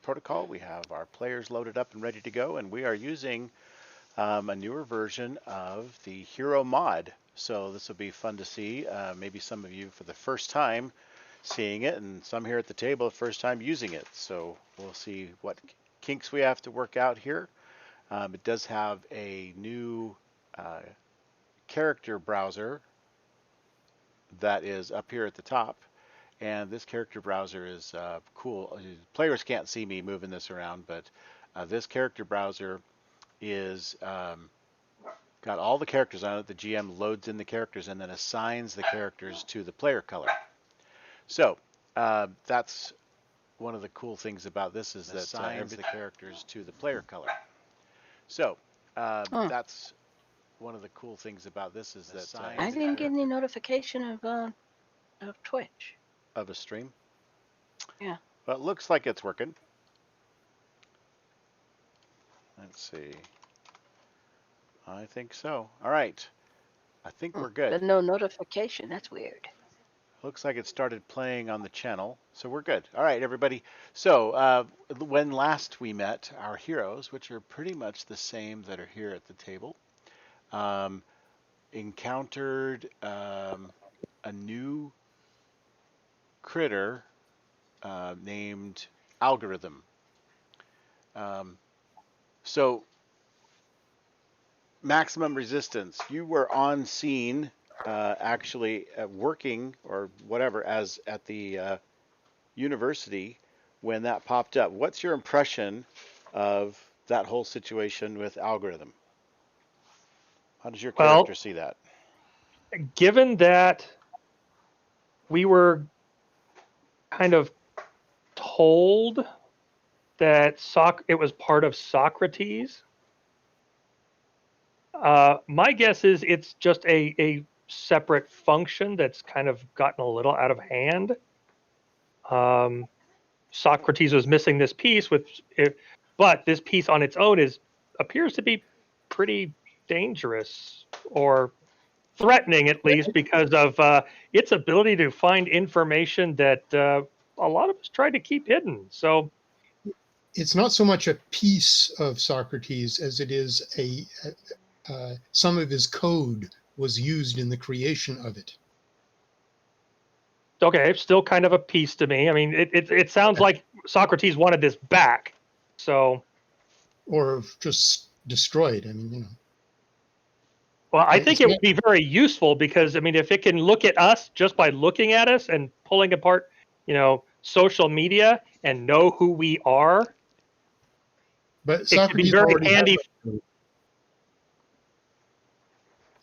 protocol. We have our players loaded up and ready to go, and we are using a newer version of the Hero mod. So this will be fun to see. Maybe some of you for the first time seeing it, and some here at the table first time using it. So we'll see what kinks we have to work out here. It does have a new character browser that is up here at the top. And this character browser is cool. Players can't see me moving this around, but this character browser is got all the characters on it. The GM loads in the characters and then assigns the characters to the player color. So that's one of the cool things about this is that assigns the characters to the player color. So that's one of the cool things about this is that I didn't get any notification of Twitch. Of a stream. Yeah. Well, it looks like it's working. Let's see. I think so. All right. I think we're good. But no notification. That's weird. Looks like it started playing on the channel, so we're good. All right, everybody. So when last we met, our heroes, which are pretty much the same that are here at the table, encountered a new critter named Algorithm. So Maximum Resistance, you were on scene actually working or whatever as at the university when that popped up. What's your impression of that whole situation with Algorithm? How does your character see that? Given that we were kind of told that it was part of Socrates, my guess is it's just a separate function that's kind of gotten a little out of hand. Socrates was missing this piece, but this piece on its own appears to be pretty dangerous or threatening, at least because of its ability to find information that a lot of us tried to keep hidden. So it's not so much a piece of Socrates as it is some of his code was used in the creation of it. Okay, it's still kind of a piece to me. I mean, it sounds like Socrates wanted this back, so. Or just destroyed. I mean, Well, I think it would be very useful because, I mean, if it can look at us just by looking at us and pulling apart, social media and know who we are, but it Socrates could be very handy.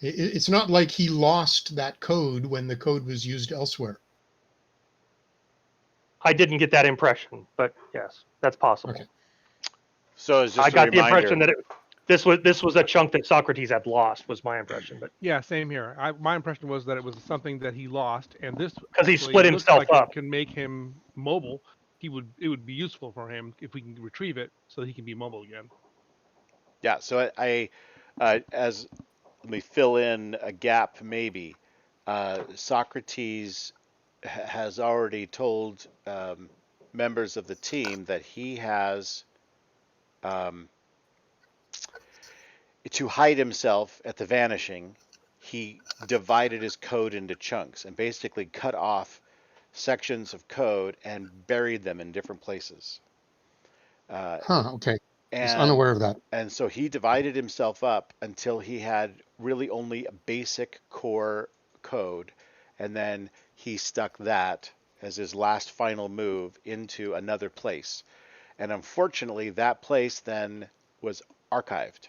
It's not like he lost that code when the code was used elsewhere. I didn't get that impression, but yes, that's possible. Okay. So it's just I got a the impression that this was a chunk that Socrates had lost, was my impression. But yeah, same here. My impression was that it was something that he lost, and this because he split himself up, it can make him mobile. It would be useful for him if we can retrieve it so that he can be mobile again. Yeah. So let me fill in a gap maybe. Socrates has already told members of the team that he has to hide himself at the vanishing. He divided his code into chunks and basically cut off sections of code and buried them in different places. Okay. I was unaware of that. And so he divided himself up until he had really only a basic core code, and then he stuck that as his last final move into another place. And unfortunately, that place then was archived.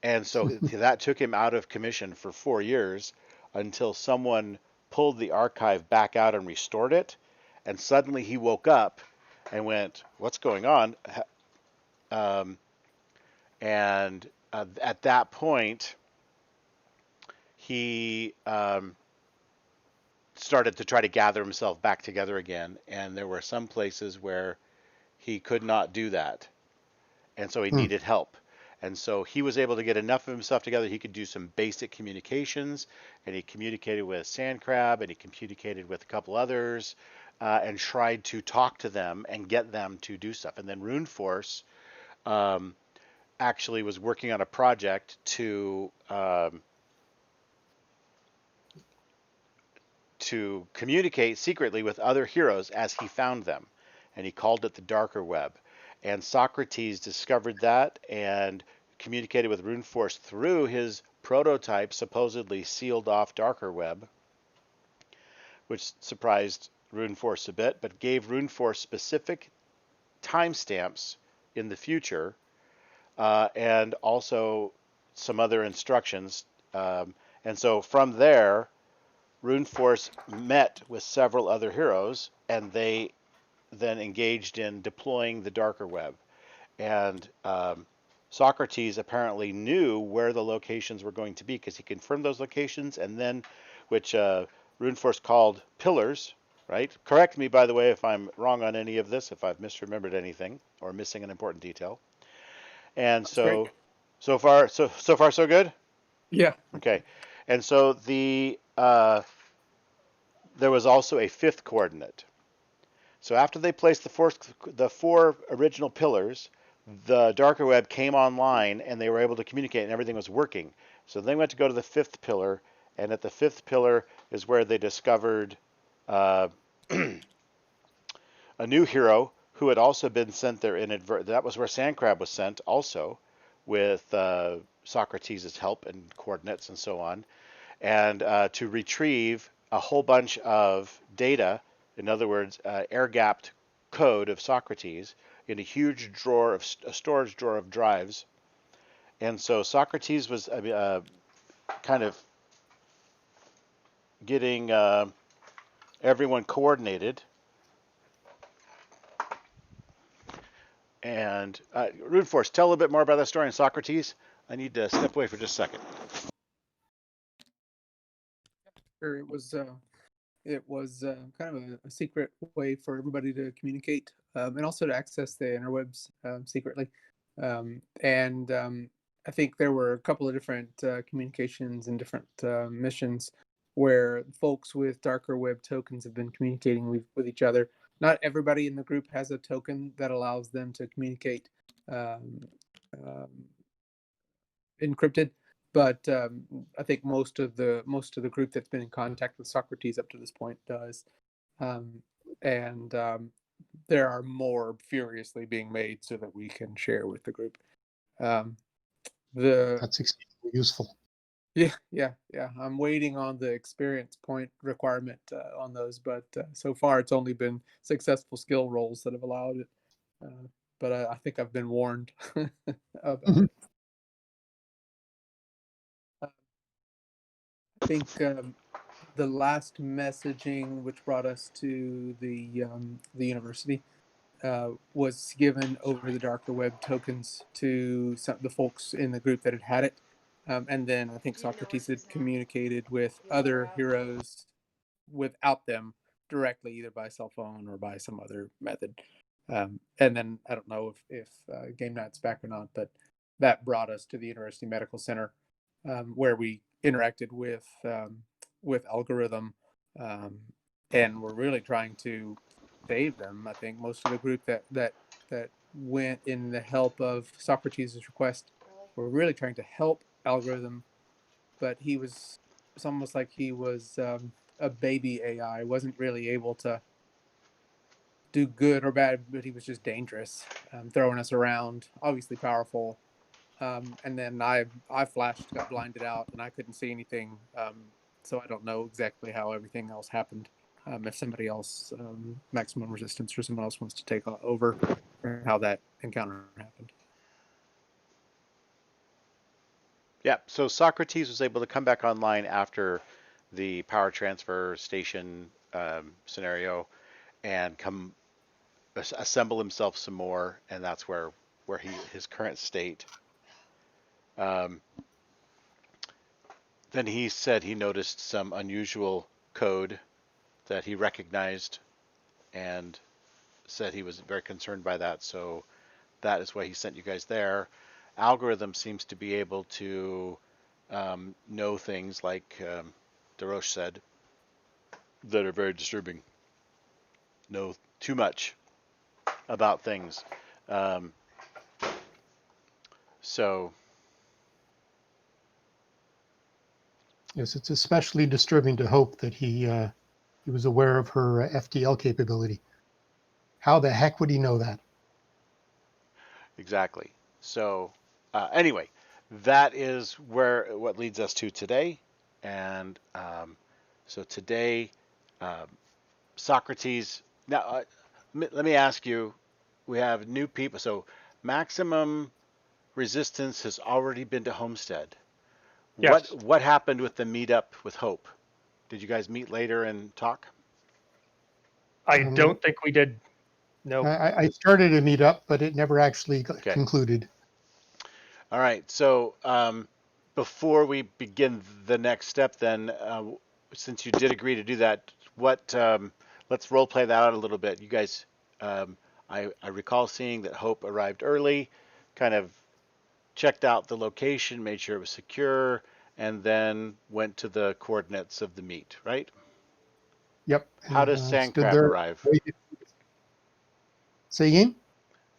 And so that took him out of commission for 4 years until someone pulled the archive back out and restored it. And suddenly he woke up and went, "What's going on?" And at that point, he started to try to gather himself back together again. And there were some places where he could not do that. And so he needed help. And so he was able to get enough of himself together. He could do some basic communications, and he communicated with Sandcrab, and he communicated with a couple others. and tried to talk to them and get them to do stuff. And then RuneForce actually was working on a project to communicate secretly with other heroes as he found them, and he called it the Darker Web. And Socrates discovered that and communicated with RuneForce through his prototype, supposedly sealed off Darker Web, which surprised RuneForce a bit, but gave RuneForce specific timestamps in the future, and also some other instructions. And so from there, RuneForce met with several other heroes, and they then engaged in deploying the Darker Web. And Socrates apparently knew where the locations were going to be because he confirmed those locations, and then, which RuneForce called pillars, right? Correct me, by the way, if I'm wrong on any of this, if I've misremembered anything or missing an important detail. And That's great. so far, so good. Yeah. Okay, and so there was also a fifth coordinate. So after they placed the four original pillars, the Darker Web came online and they were able to communicate and everything was working. So they went to go to the fifth pillar, and at the fifth pillar is where they discovered a new hero who had also been sent there inadvertently. That was where Sandcrab was sent also, with Socrates' help and coordinates and so on, and to retrieve a whole bunch of data, in other words, air-gapped code of Socrates in a huge a storage drawer of drives. And so Socrates was kind of getting everyone coordinated. And RuneForce, tell a little bit more about that story in Socrates. I need to step away for just a second. Sure. It was kind of a secret way for everybody to communicate, and also to access the interwebs secretly. I think there were a couple of different communications and different missions where folks with Darker Web tokens have been communicating with each other. Not everybody in the group has a token that allows them to communicate um, um, encrypted, but I think most of the group that's been in contact with Socrates up to this point does, um, and there are more furiously being made so that we can share with the group. Um, the That's extremely useful. yeah. I'm waiting on the experience point requirement on those, but so far it's only been successful skill rolls that have allowed it. But I think I've been warned about Mhm. it. I think the last messaging, which brought us to the university, was given over the Darker Web tokens to the folks in the group that had it. And then I think Socrates had communicated with other heroes without them directly, either by cell phone or by some other method. And then I don't know if Game Night's back or not, but that brought us to the University Medical Center, where we interacted with algorithm, um, and we're really trying to save them. I think most of the group that went in the help of Socrates' request were really trying to help algorithm, but it's almost like he was a baby AI, wasn't really able to do good or bad, but he was just dangerous, throwing us around, obviously powerful. And then I flashed, got blinded out, and I couldn't see anything. So I don't know exactly how everything else happened. If somebody else, maximum resistance, or someone else wants to take over, or how that encounter happened. Yeah, so Socrates was able to come back online after the power transfer station scenario and assemble himself some more, and that's where his current state. Um, then he said he noticed some unusual code that he recognized and said he was very concerned by that. So that is why he sent you guys there. Algorithm seems to be able to know things like Darosh said that are very disturbing. know too much about things. Um, so Yes, it's especially disturbing to Hope that he was aware of her FTL capability. How the heck would he know that? exactly. So anyway, that is what leads us to today, and so today, um, Socrates. Now, let me ask you: we have new people, so maximum resistance has already been to Homestead. Yes. What happened with the meetup with Hope? Did you guys meet later and talk? I Um, don't think we did. No. I started a meetup, but it never actually Okay. concluded. All right. So before we begin the next step, then, since you did agree to do that, let's role play that out a little bit. You guys, I recall seeing that Hope arrived early, kind of checked out the location, made sure it was secure, and then went to the coordinates of the meet, right? Yep. How And does stood Sandcrab there. arrive? Waited. Say again?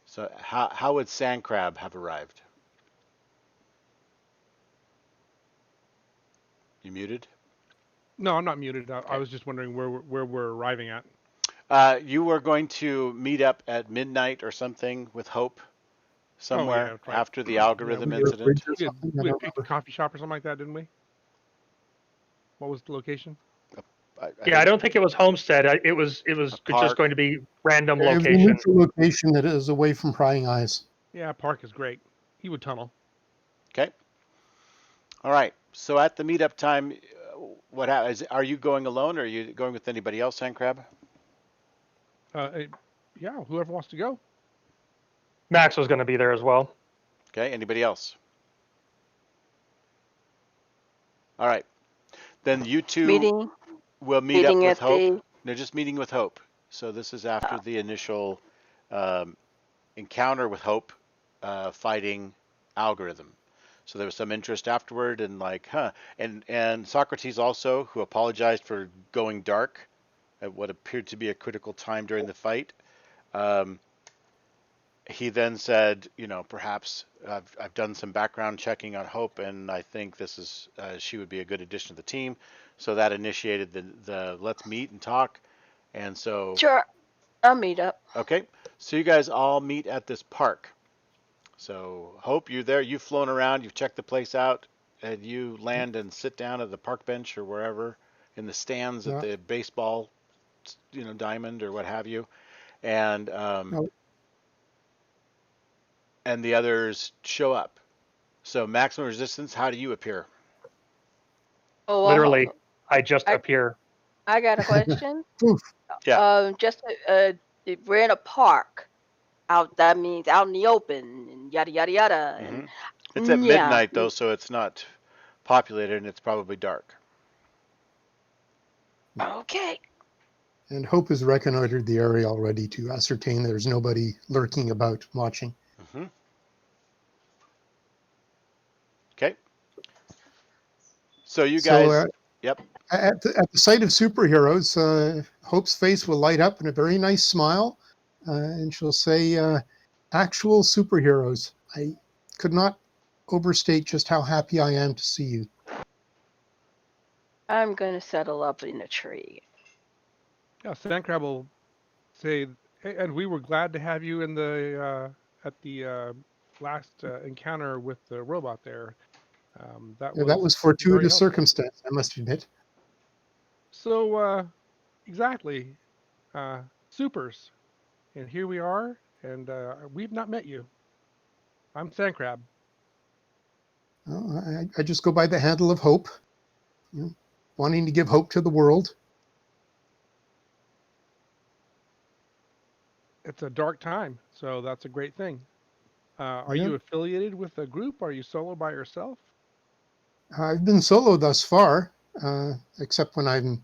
So how would Sandcrab have arrived? You muted? No, I'm not muted. I Okay. was just wondering where we're arriving at. You were going to meet up at midnight or something with Hope Oh yeah, somewhere that's right. after the Yeah, algorithm we Under a incident. bridge or something? I we had don't picked a remember. coffee shop or something like that, didn't we? What was the location? I Yeah, I think don't think it was Homestead. It was a just going park. to be random It was a location. neutral location that is away from prying eyes. Yeah, Park is great. He would tunnel. Okay. All right. So at the meetup time, what happens? Are you going alone, or are you going with anybody else, Sandcrab? Uh, yeah, whoever wants to go. Max was going to be there as well. Okay. Anybody else? All right. Then you two Meeting, will meet up meeting with at Hope. the. No, just meeting with Hope. So this is after Uh, the initial um, encounter with Hope, fighting algorithm. So there was some interest afterward, and like, and Socrates also, who apologized for going dark at what appeared to be a critical time during the fight. Um, he then said, perhaps I've done some background checking on Hope, and I think she would be a good addition to the team. So that initiated the let's meet and talk. And so, Sure, I'll meet up. okay, so you guys all meet at this park. So Hope, you're there. You've flown around. You've checked the place out, and you land and sit down at the park bench or wherever in the stands at Yeah. the baseball, diamond or what have you, and No, and the others show up. So maximum resistance. How do you appear? Oh, Literally, I just I appear. I got a question. poof. Yeah. Just if we're in a park. Out that means out in the open and yada yada yada hmm and It's at yeah. midnight though, so it's not populated and it's probably dark. Okay. And Hope has reconnoitered the area already to ascertain there's nobody lurking about watching. hmm Okay. So you So guys, yep. at the sight of superheroes, Hope's face will light up in a very nice smile, and she'll say, actual superheroes. I could not overstate just how happy I am to see you. I'm gonna settle up in a tree. Yeah, Sandcrab will say, hey, and we were glad to have you in the at the last encounter with the robot there. That That was was very fortuitous helpful. circumstance, I must admit. So exactly, supers, and here we are, and we've not met you. I'm Sandcrab. I just go by the handle of Hope, you know, wanting to give hope to the world. It's a dark time, so that's a great thing. Are Yeah. you affiliated with a group? Are you solo by yourself? I've been solo thus far, except when I'm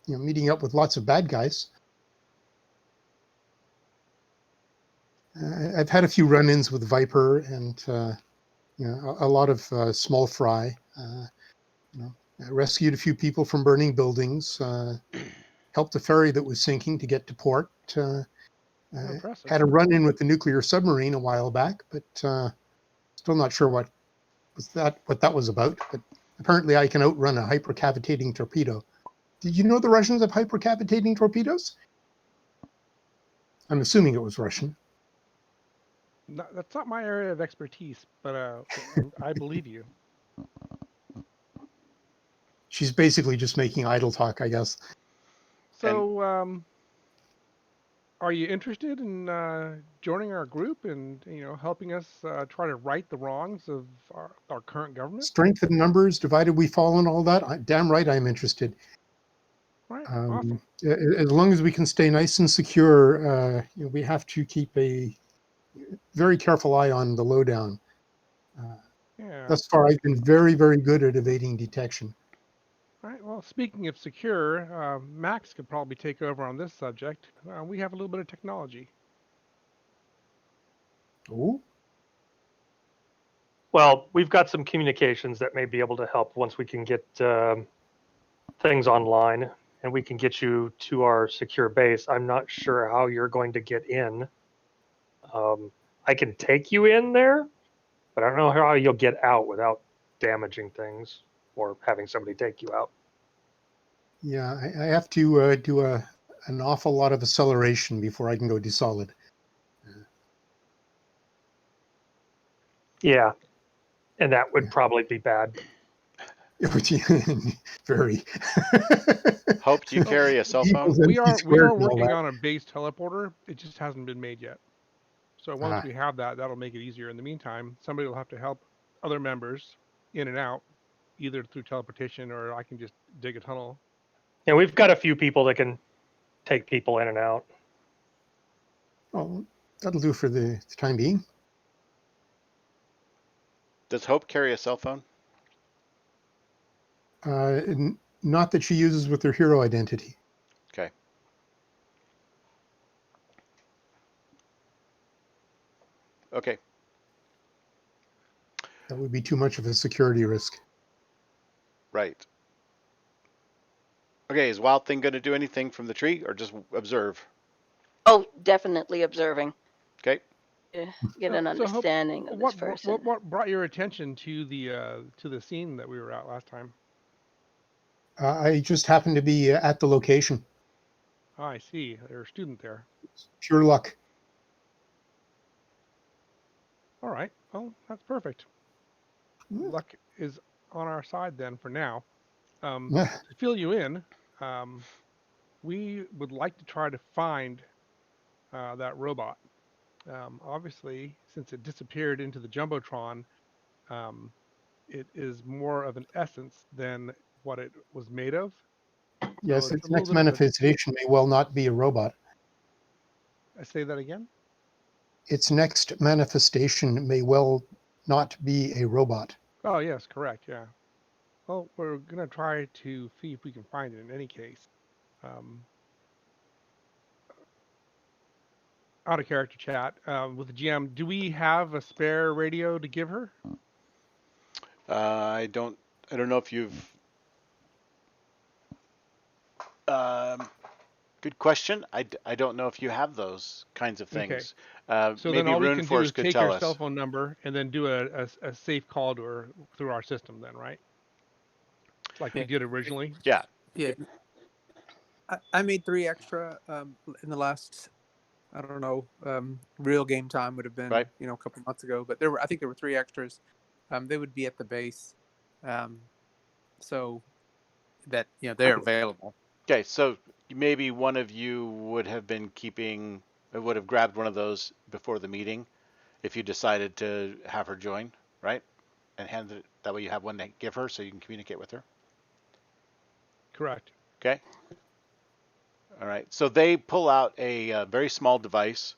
meeting up with lots of bad guys. I've had a few run-ins with Viper and a lot of small fry. I rescued a few people from burning buildings, helped a ferry that was sinking to get to port, Impressive. had a run-in with the nuclear submarine a while back, but still not sure what that was about. But apparently I can outrun a hypercavitating torpedo. Did you know the Russians have hypercavitating torpedoes? I'm assuming it was Russian. That's not my area of expertise, but I believe you. She's basically just making idle talk, I guess. So, are you interested in joining our group and helping us try to right the wrongs of our current government? Strength in numbers, divided we fall, and all that. Damn right, I'm interested. Right. Awesome. As long as we can stay nice and secure, we have to keep a very careful eye on the lowdown. Yeah. Thus far, I've been very, very good at evading detection. All right. Well, speaking of secure, Max could probably take over on this subject. We have a little bit of technology. Oh, Well, we've got some communications that may be able to help once we can get things online and we can get you to our secure base. I'm not sure how you're going to get in. I can take you in there, but I don't know how you'll get out without damaging things or having somebody take you out. yeah, I have to do an awful lot of acceleration before I can go desolid. Yeah, and that would probably be bad. Very. Hope, do you carry a cell phone? Equals We MC are squared and all working that. on a base teleporter. It just hasn't been made yet. So once Ah. we have that, that'll make it easier. In the meantime, somebody will have to help other members in and out, either through teleportation or I can just dig a tunnel. And we've got a few people that can take people in and out. Well, that'll do for the time being. Does Hope carry a cell phone? Not that she uses with her hero identity. Okay. Okay. That would be too much of a security risk. Right. Okay, is Wild Thing going to do anything from the tree or just observe? Oh, definitely observing. Okay. Yeah, get an So Hope, understanding of this person. what brought your attention to the scene that we were at last time? I just happened to be at the location. Oh, I see. There's a student there. Pure luck. All right. Well, that's perfect. Luck is on our side then for now. To fill you in, we would like to try to find that robot. Obviously, since it disappeared into the Jumbotron, it is more of an essence than what it was made of. Yes, So it's its a little next bit of a, manifestation may well not be a robot. I say that again? Its next manifestation may well not be a robot. Oh, yes, correct. Yeah. Well, we're going to try to see if we can find it in any case. Out of character chat with the GM, do we have a spare radio to give her? I don't know if you've. Good question. I don't know if you have those kinds of things. So then Maybe all we can do RuneForce is could take tell her us. cell phone number and then do a safe call to her through our system then, right? Like we did originally. Yeah. Yeah. I made 3 extra in the last, I don't know, real game time would have been, Right. a couple months ago, but I think there were 3 extras. They would be at the base. So that, they're available. Okay, so maybe one of you would have grabbed one of those before the meeting if you decided to have her join, right? And hand it, that way you have one to give her so you can communicate with her. Correct. Okay. All right. So they pull out a very small device,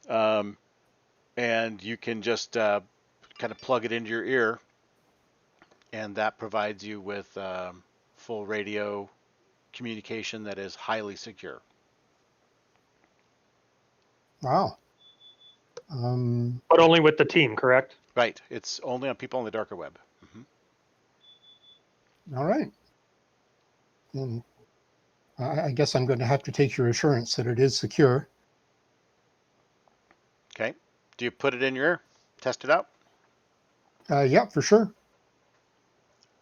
and you can just kind of plug it into your ear, and that provides you with full radio communication that is highly secure. Wow. But only with the team, correct? Right. It's only on people on the darker web. All right. And I guess I'm going to have to take your assurance that it is secure. Okay. Do you put it in your ear? Test it out? Yeah, for sure.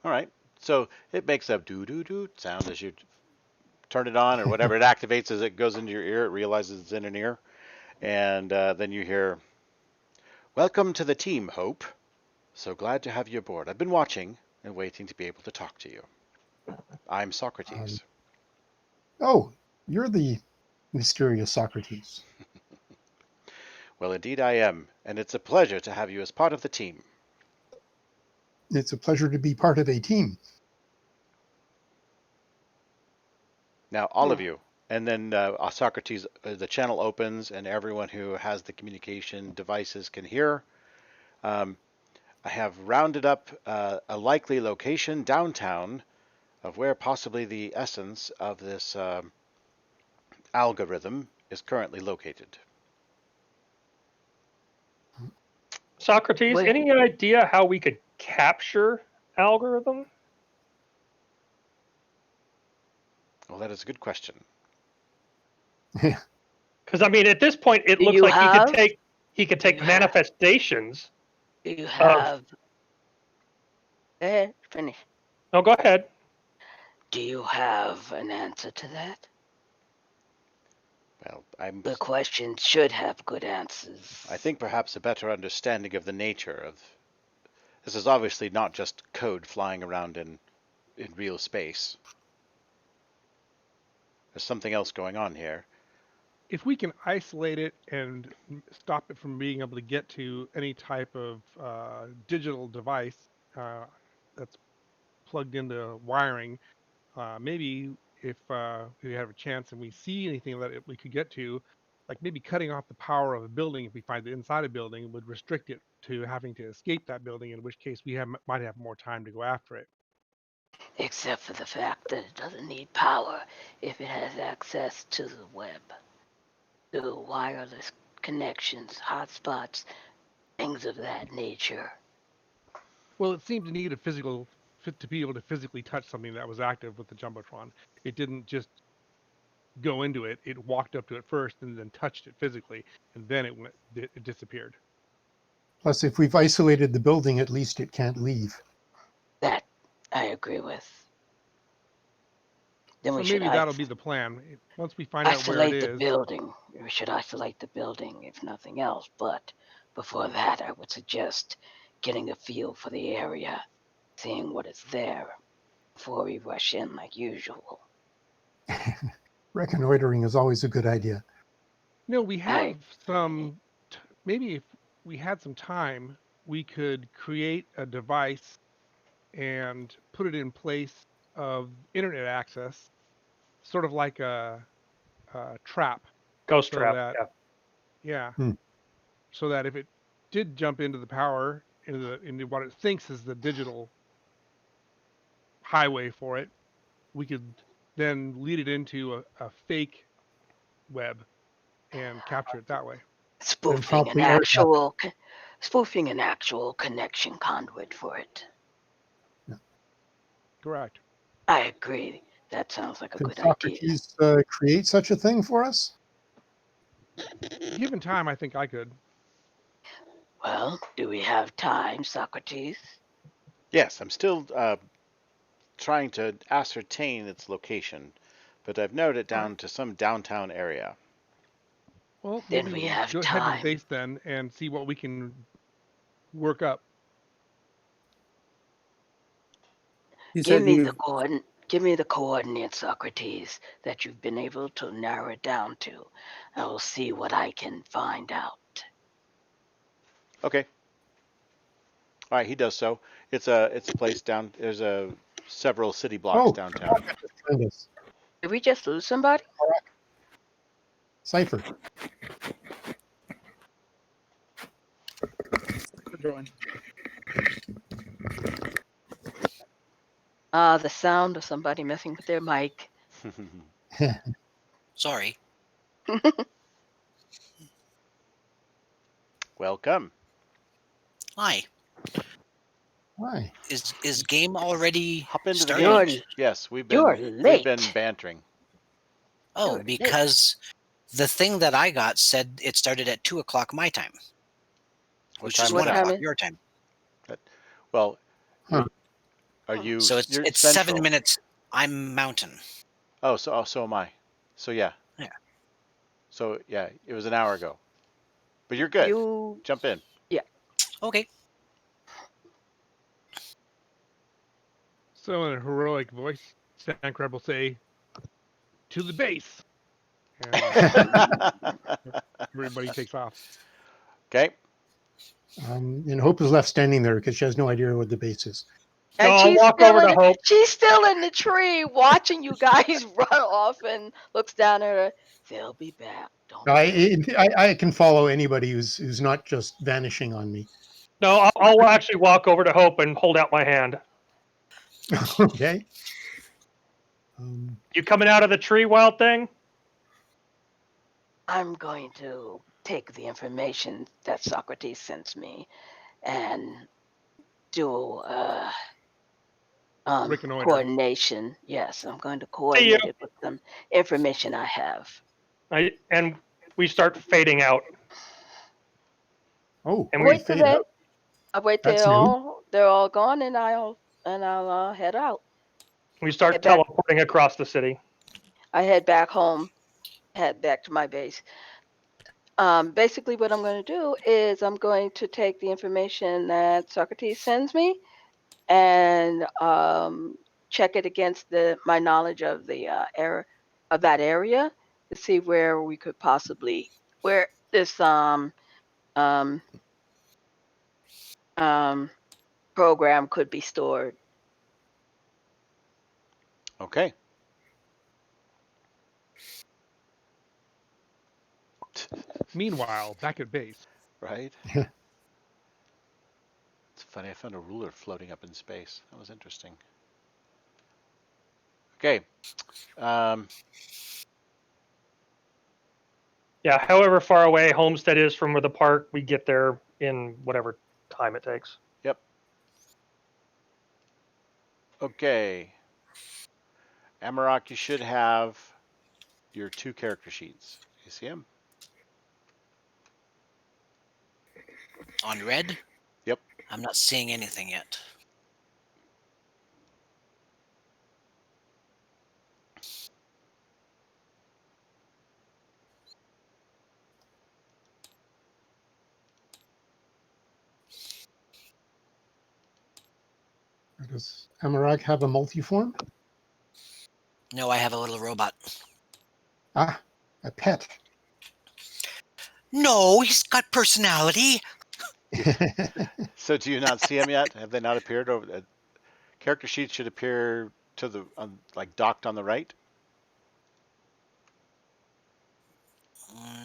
All right. So it makes a doo-doo-doo sound as you turn it on or whatever. It activates as it goes into your ear. It realizes it's in an ear. And then you hear, "Welcome to the team, Hope. So glad to have you aboard. I've been watching and waiting to be able to talk to you. I'm Socrates." Oh, you're the mysterious Socrates. Well, indeed I am, and it's a pleasure to have you as part of the team. It's a pleasure to be part of a team. Now, all of you. And then Socrates, the channel opens, and everyone who has the communication devices can hear. I have rounded up a likely location downtown of where possibly the essence of this algorithm is currently located. Socrates, Wait. any idea how we could capture algorithm? Well, that is a good question. Because I mean, at this point, it Do looks you like have- he could take you have- manifestations. Do you have? Go ahead, finish. No, go ahead. Do you have an answer to that? Well, The question should have good answers. I think perhaps a better understanding of the nature of this is obviously not just code flying around in real space. There's something else going on here. If we can isolate it and stop it from being able to get to any type of digital device that's plugged into wiring, maybe if we have a chance and we see anything that we could get to, like maybe cutting off the power of a building if we find it inside a building would restrict it to having to escape that building, in which case we might have more time to go after it. Except for the fact that it doesn't need power if it has access to the web, to wireless connections, hotspots, things of that nature. Well, it seemed to need a physical to be able to physically touch something that was active with the jumbotron. It didn't just go into it; it walked up to it first and then touched it physically, and then it disappeared. Plus, if we've isolated the building, at least it can't leave. That I agree with. Then So we should maybe that'll be the plan. Once we find out where it isolate the is. building. We should isolate the building, if nothing else. But before that, I would suggest getting a feel for the area, seeing what is there, before we rush in like usual. Reconnoitering is always a good idea. No, we have Right. some. Maybe if we had some time, we could create a device and put it in place of internet access, sort of like a trap. Ghost So trap. that, Yeah. yeah, so that if it did jump into the power, into what it thinks is the digital highway for it, we could then lead it into a fake web and capture it that way. promptly air Spoofing an actual connection conduit for it. Correct. I agree. That sounds like a Can good idea. Socrates create such a thing for us? Given time, I think I could. Well, do we have time, Socrates? Yes, I'm still trying to ascertain its location, but I've narrowed it down to some downtown area. Well, Then maybe we we'll have go ahead to time. base then and see what we can work up. You Give said me you the coordinates, Socrates, that you've been able to narrow it down to. I will see what I can find out. Okay. All right, he does so. It's a place down. There's several city blocks downtown. Find us. Did we just lose somebody? Cypher. join. The sound of somebody messing with their mic. Sorry. Welcome. Hi. Why? Is game already Hop into started? the game. Yes, we've You're been late. bantering. Oh, Sure, because the thing that I got said it started at 2 o'clock my time, What which time is is 1 that? o'clock your time. Well, Huh. are you? So You're it's central. 7 minutes. I'm Mountain. Oh, so am I. So yeah. Yeah. So yeah, it was an hour ago. But you're good. You, Jump in. Okay. So in a heroic voice, Sandcrab will say, "To the base," and everybody takes off. Okay. And Hope is left standing there because she has no idea what the base is. No, and I'll walk over to Hope. she's still in the tree watching you guys run off and looks down at her. They'll be back. Don't No, worry. I can follow anybody who's not just vanishing on me. No, I'll actually walk over to Hope and hold out my hand. Okay. You coming out of the tree, Wild Thing? I'm going to take the information that Socrates sends me and do Reconnoiter. coordination. Yes, I'm going to See you. coordinate it with some information I have. And we start fading out. Oh, And we Wait till fade out. I wait That's till new. they're all gone, and I'll head out. we start Head back. teleporting across the city. I head back home. Head back to my base. Basically, what I'm going to do is I'm going to take the information that Socrates sends me and check it against my knowledge of the of that area to see where we could possibly where this um, um, program could be stored. Okay. Meanwhile, back at base, Right. It's funny. I found a ruler floating up in space. That was interesting. Okay. Um, Yeah, however far away Homestead is from the park, we get there in whatever time it takes. yep. Okay. Amarok, you should have your 2 character sheets. You see them? On red, Yep. I'm not seeing anything yet. Does Amarak have a multiform? No, I have a little robot. Ah, a pet. No, he's got personality. So do you not see them yet? Have they not appeared over? Character sheets should appear to the like docked on the right.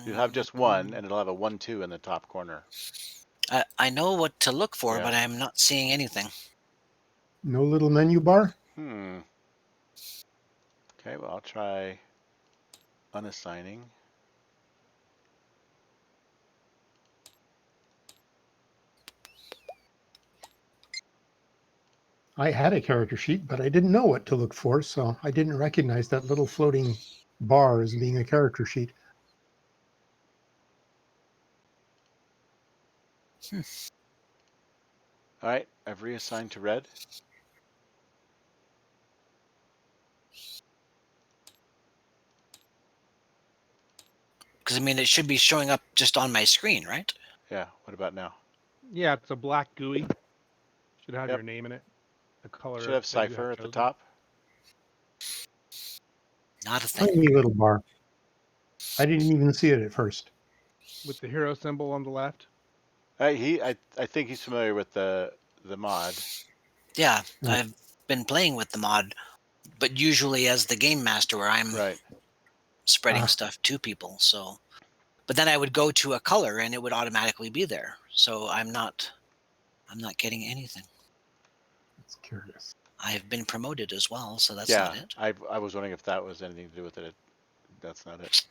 You have just one, and it'll have a 1-2 in the top corner. I know what to look for, Yeah. but I'm not seeing anything. No little menu bar? Hmm. Okay, well, I'll try unassigning. I had a character sheet, but I didn't know what to look for, so I didn't recognize that little floating bar as being a character sheet. All right, I've reassigned to red. Because, I mean, it should be showing up just on my screen, right? Yeah, what about now? yeah, it's a black GUI. Should have Yep. your name in it. The color Should have that you have cipher at the chosen. top. Not a thing. Tiny little bar. I didn't even see it at first. With the hero symbol on the left. I think he's familiar with the mod. Yeah, Mm. I've been playing with the mod, but usually as the game master where I'm Right. spreading stuff to people. So, but then I would go to a color and it would automatically be there. So I'm not getting anything. That's curious. I've been promoted as well, so that's Yeah, not it. I was wondering if that was anything to do with it. That's not it.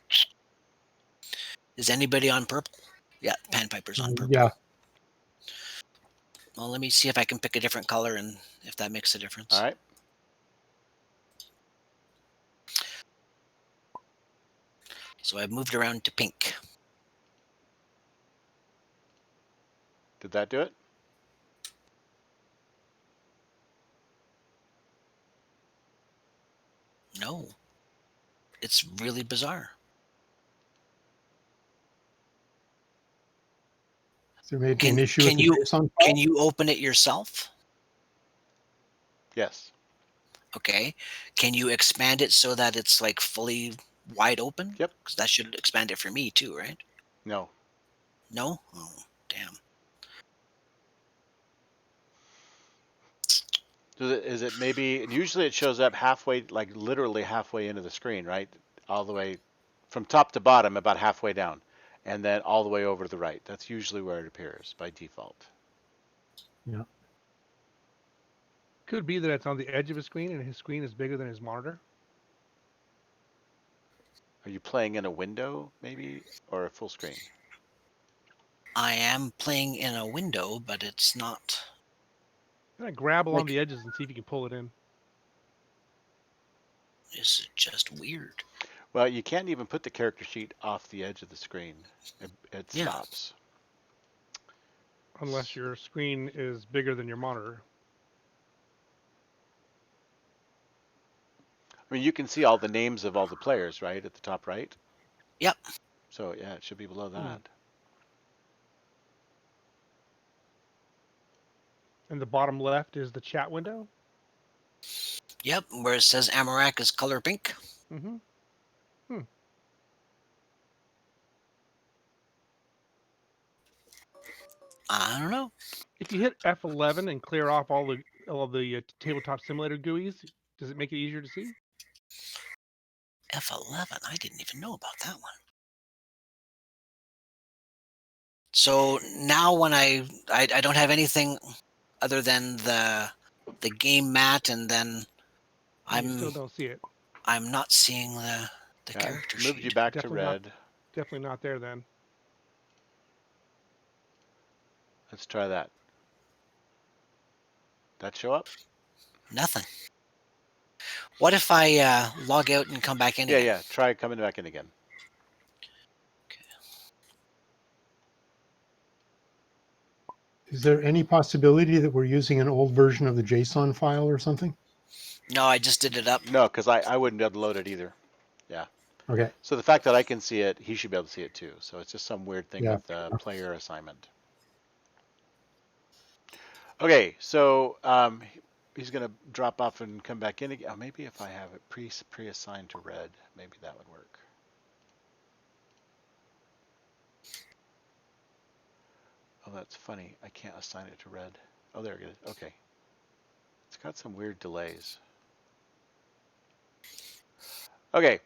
Is anybody on purple? Yeah, Panpiper's on purple. Yeah. Well, let me see if I can pick a different color and if that makes a difference. All right. So I've moved around to pink. Did that do it? No. It's really bizarre. Is there maybe Can an issue with can the you JSON can file? you open it yourself? Yes. Okay. Can you expand it so that it's like fully wide open? Yep. Because that should expand it for me too, right? No. No? Oh, damn. Is it maybe, usually it shows up halfway, like literally halfway into the screen, right? All the way from top to bottom, about halfway down, and then all the way over to the right. That's usually where it appears by default. Yeah. Could be that it's on the edge of his screen and his screen is bigger than his monitor. Are you playing in a window, maybe, or a full screen? I am playing in a window, but it's not. Kind of grab along Like- the edges and see if you can pull it in. This is just weird. Well, you can't even put the character sheet off the edge of the screen. It Yeah. stops. Unless your screen is bigger than your monitor. I mean, you can see all the names of all the players, right, at the top right? Yep. So, yeah, it should be below that. And the bottom left is the chat window. Yep. Where it says Amarak is color pink. Mm-hmm. I don't know. If you hit F11 and clear off all the tabletop simulator GUIs, does it make it easier to see? F11. I didn't even know about that one. So now when I don't have anything other than the game mat, and then And you still don't see it. I'm not seeing the Yeah, character moved sheet. you back Definitely to not. red. Definitely not there then. Let's try that. That show up? Nothing. What if I log out and come back in Yeah, again? yeah. Try coming back in again. Is there any possibility that we're using an old version of the JSON file or something? No, I just did it up. No, because I wouldn't be able to load it either. Yeah. Okay. So the fact that I can see it, he should be able to see it too. So it's just some weird thing Yeah. with the player assignment. Okay, so he's going to drop off and come back in again. Oh, maybe if I have it pre-assigned to red, maybe that would work. Oh, that's funny. I can't assign it to red. Oh, there it is. Okay. It's got some weird delays. Okay.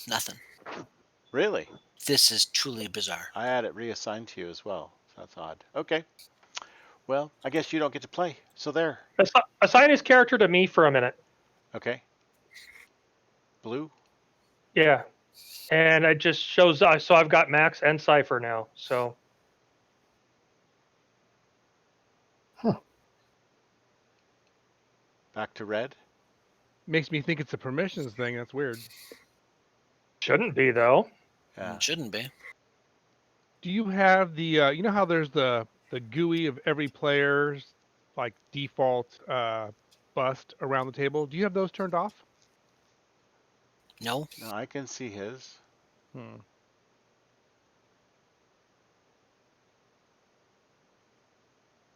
Nothing. Really? This is truly bizarre. I had it reassigned to you as well. So that's odd. Okay. Well, I guess you don't get to play. So there. Assign his character to me for a minute. Okay. Blue? Yeah. And it just shows, so I've got Max and Cypher now. So Back to red? Makes me think it's a permissions thing. That's weird. shouldn't be, though. Yeah. It shouldn't be. Do you have the you know how there's the GUI of every player's like default bust around the table? Do you have those turned off? No. No, I can see his. Hmm.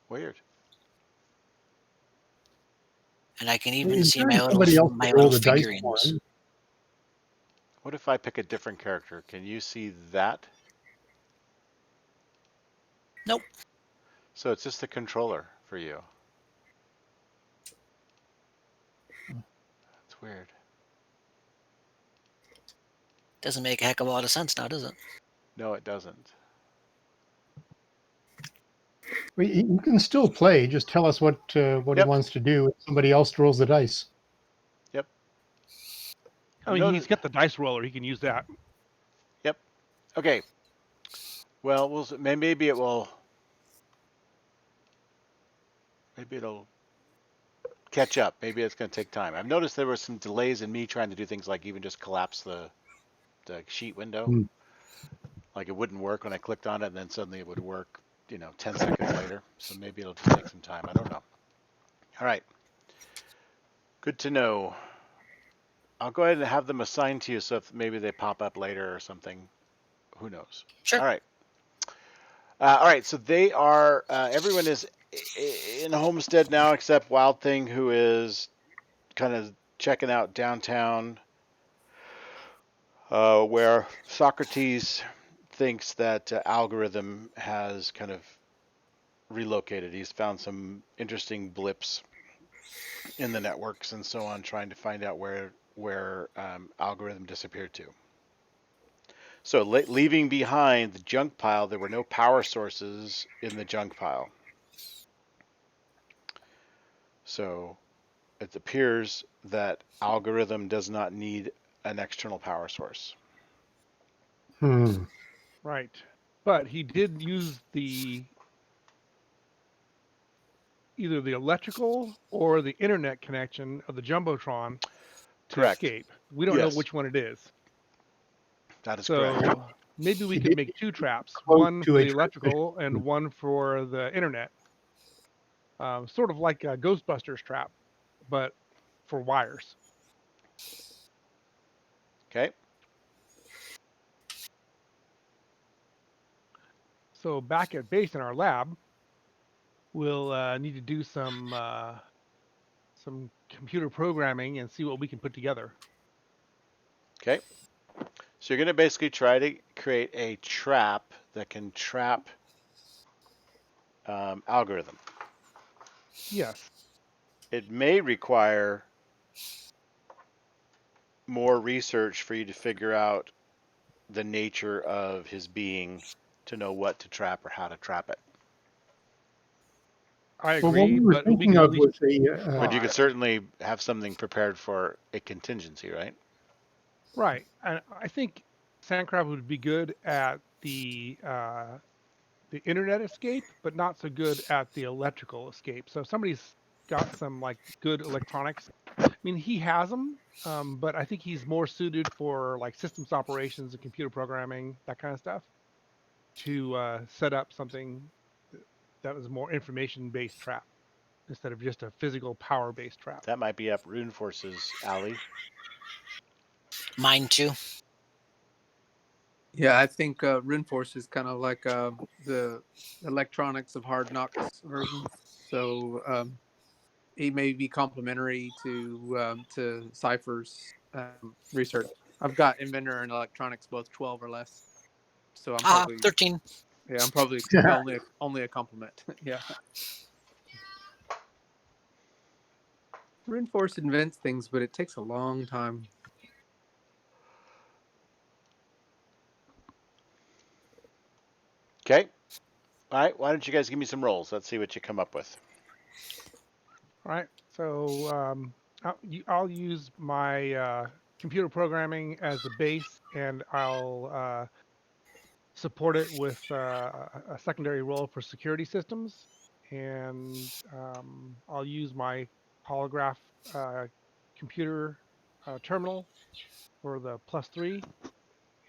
Weird. And I can even In see turn, my somebody else my could roll little the dice for figurines. him. What if I pick a different character? Can you see that? Nope. So it's just the controller for you. That's weird. Doesn't make a heck of a lot of sense now, does it? No, it doesn't. Well, you can still play. Just tell us what he Yep. wants to do. And somebody else rolls the dice. Yep. I mean, Notice- he's got the dice roller. He can use that. Yep. Okay. Well, maybe it will. maybe it'll catch up. Maybe it's going to take time. I've noticed there were some delays in me trying to do things like even just collapse the sheet window. Hmm. Like it wouldn't work when I clicked on it, and then suddenly it would work, 10 seconds later. So maybe it'll just take some time. I don't know. All right. Good to know. I'll go ahead and have them assigned to you so if maybe they pop up later or something. Who knows? Sure. All right. All right. So they are, everyone is in Homestead now except Wild Thing, who is kind of checking out downtown, where Socrates thinks that Algorithm has kind of relocated. He's found some interesting blips in the networks and so on, trying to find out where Algorithm disappeared to. So leaving behind the junk pile, there were no power sources in the junk pile. So it appears that Algorithm does not need an external power source. Hmm. Right. But he did use either the electrical or the internet connection of the Jumbotron to Correct. escape. We don't know Yes, which one it is. that is correct. So maybe we He could did make two traps, close one to for a the electrical and transmission. one for the internet. Sort of like a Ghostbusters trap, but for wires. Okay. So back at base in our lab, we'll need to do some computer programming and see what we can put together. Okay. So you're going to basically try to create a trap that can trap Algorithm. Yes. It may require more research for you to figure out the nature of his being to know what to trap or how to trap it. I Well, what agree, we were but we thinking can at of least was a But you try. could certainly have something prepared for a contingency, right? Right. And I think Sandcrab would be good at the internet escape, but not so good at the electrical escape. So if somebody's got some like good electronics, I mean, he has them, but I think he's more suited for like systems operations and computer programming, that kind of stuff, to set up something that was more information-based trap instead of just a physical power-based trap. That might be up Rune Force's alley. Mine too. Yeah, I think Reinforce is kind of like the electronics of Hard Knocks version. So he may be complementary to Cypher's research. I've got Inventor and Electronics both 12 or less, so I'm Ah, probably 13. I'm probably only a compliment. Yeah, Reinforce invents things, but it takes a long time. Okay. All right. Why don't you guys give me some rolls? Let's see what you come up with. All right. So I'll use my computer programming as a base, and I'll support it with a secondary role for security systems. And I'll use my holograph uh, computer terminal for the +3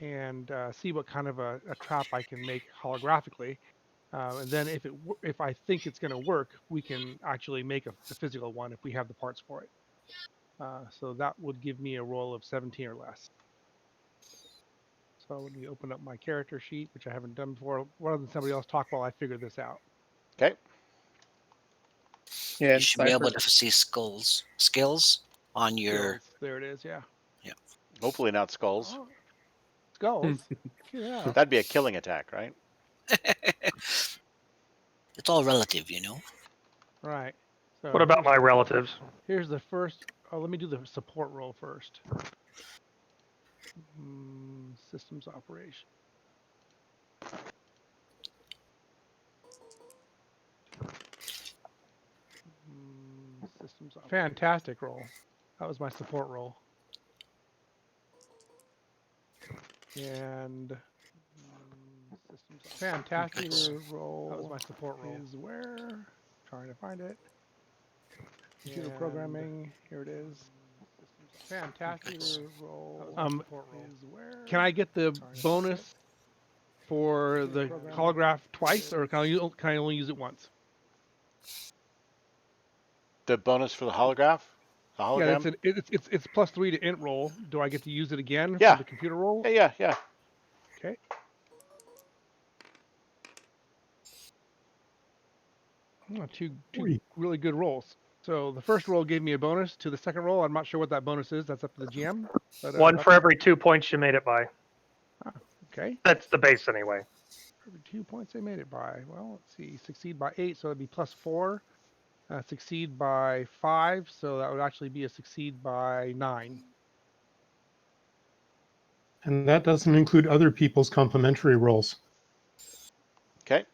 and see what kind of a trap I can make holographically. And then if I think it's going to work, we can actually make the physical one if we have the parts for it. So that would give me a roll of 17 or less. So let me open up my character sheet, which I haven't done before. Rather than somebody else talk while I figure this out. Okay. Yeah, You and should be able Cypher. to see skills on your. Skills. There it is. Yeah. Yeah. Hopefully not skulls. Oh, skulls. Yeah. That'd be a killing attack, right? It's all relative, you know. Right. So What about my relatives? here's the first. Oh, let me do the support roll first. Systems operation. Systems. Fantastic roll. That was my support roll. And systems. Fantastic roll. That was my support roll. Is where? Trying to find it. Computer programming. Here it is. Fantastic. Nice. Can I get the bonus for the holograph twice, or can I only use it once? The bonus for the holograph? The Yeah, hologram? it's +3 to int roll. Do I get to use it again Yeah. for the computer roll? Yeah. Okay. Oh, two really good rolls. So the first roll gave me a bonus. To the second roll, I'm not sure what that bonus is. That's up to the GM. But, One for every 2 points you made it by. Okay. That's the base anyway. Every 2 points they made it by. Well, let's see. Succeed by 8, so it'd be +4. Succeed by 5, so that would actually be a succeed by 9. And that doesn't include other people's complementary rolls. Okay.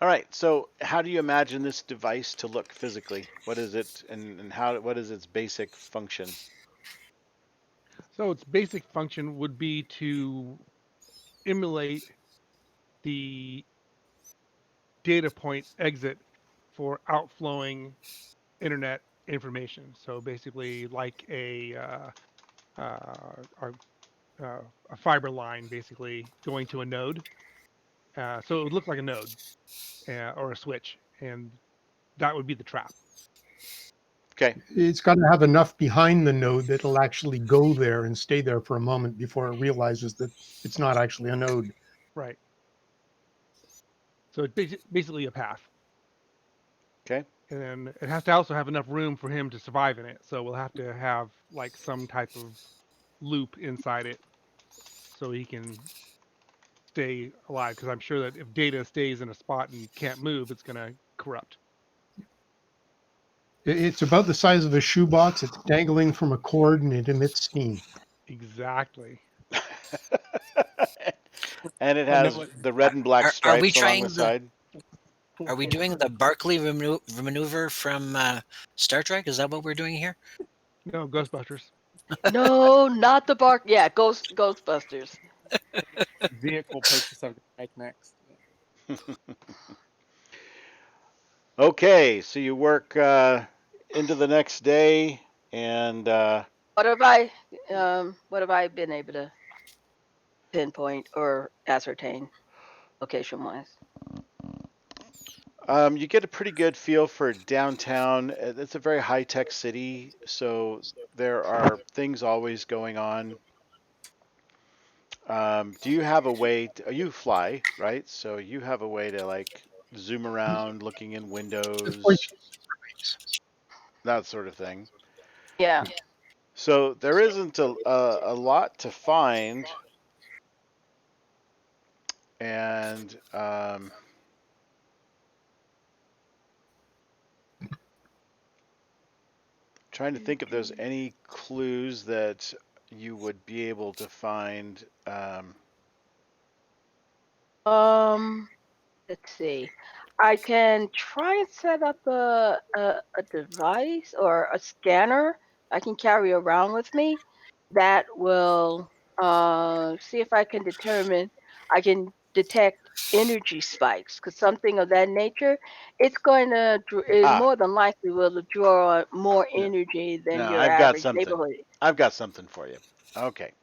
All right. So, how do you imagine this device to look physically? What is it, and what is its basic function? So its basic function would be to emulate the data point exit for outflowing internet information. So basically, like a fiber line, basically going to a node. So it would look like a node or a switch, and that would be the trap. Okay. It's got to have enough behind the node that it'll actually go there and stay there for a moment before it realizes that it's not actually a node. Right. So it's basically a path. Okay. And then it has to also have enough room for him to survive in it. So we'll have to have like some type of loop inside it so he can stay alive. Because I'm sure that if data stays in a spot and can't move, it's going to corrupt. It's about the size of a shoebox. It's dangling from a cord and it emits steam. Exactly. And it I know has what- the red and black Are we stripes along trying the side. Are we doing the Barclay maneuver from Star Trek? Is that what we're doing here? No, Ghostbusters. No, not the bark. Yeah, Ghostbusters. Vehicle purchase of the make next. Okay, so you work into the next day, and What have I been able to pinpoint or ascertain location-wise? you get a pretty good feel for downtown. It's a very high-tech city, so there are things always going on. Do you have a way you fly, right? So you have a way to like zoom around, looking in windows, that sort of thing. Yeah. So there isn't a lot to find, and trying to think if there's any clues that you would be able to find. Let's see. I can try and set up a device or a scanner I can carry around with me that will see if I can detect energy spikes, because something of that nature, it's going to it Ah, more than likely will draw more no, energy than no, your I've got average something. neighborhood. I've got something for you. Okay, And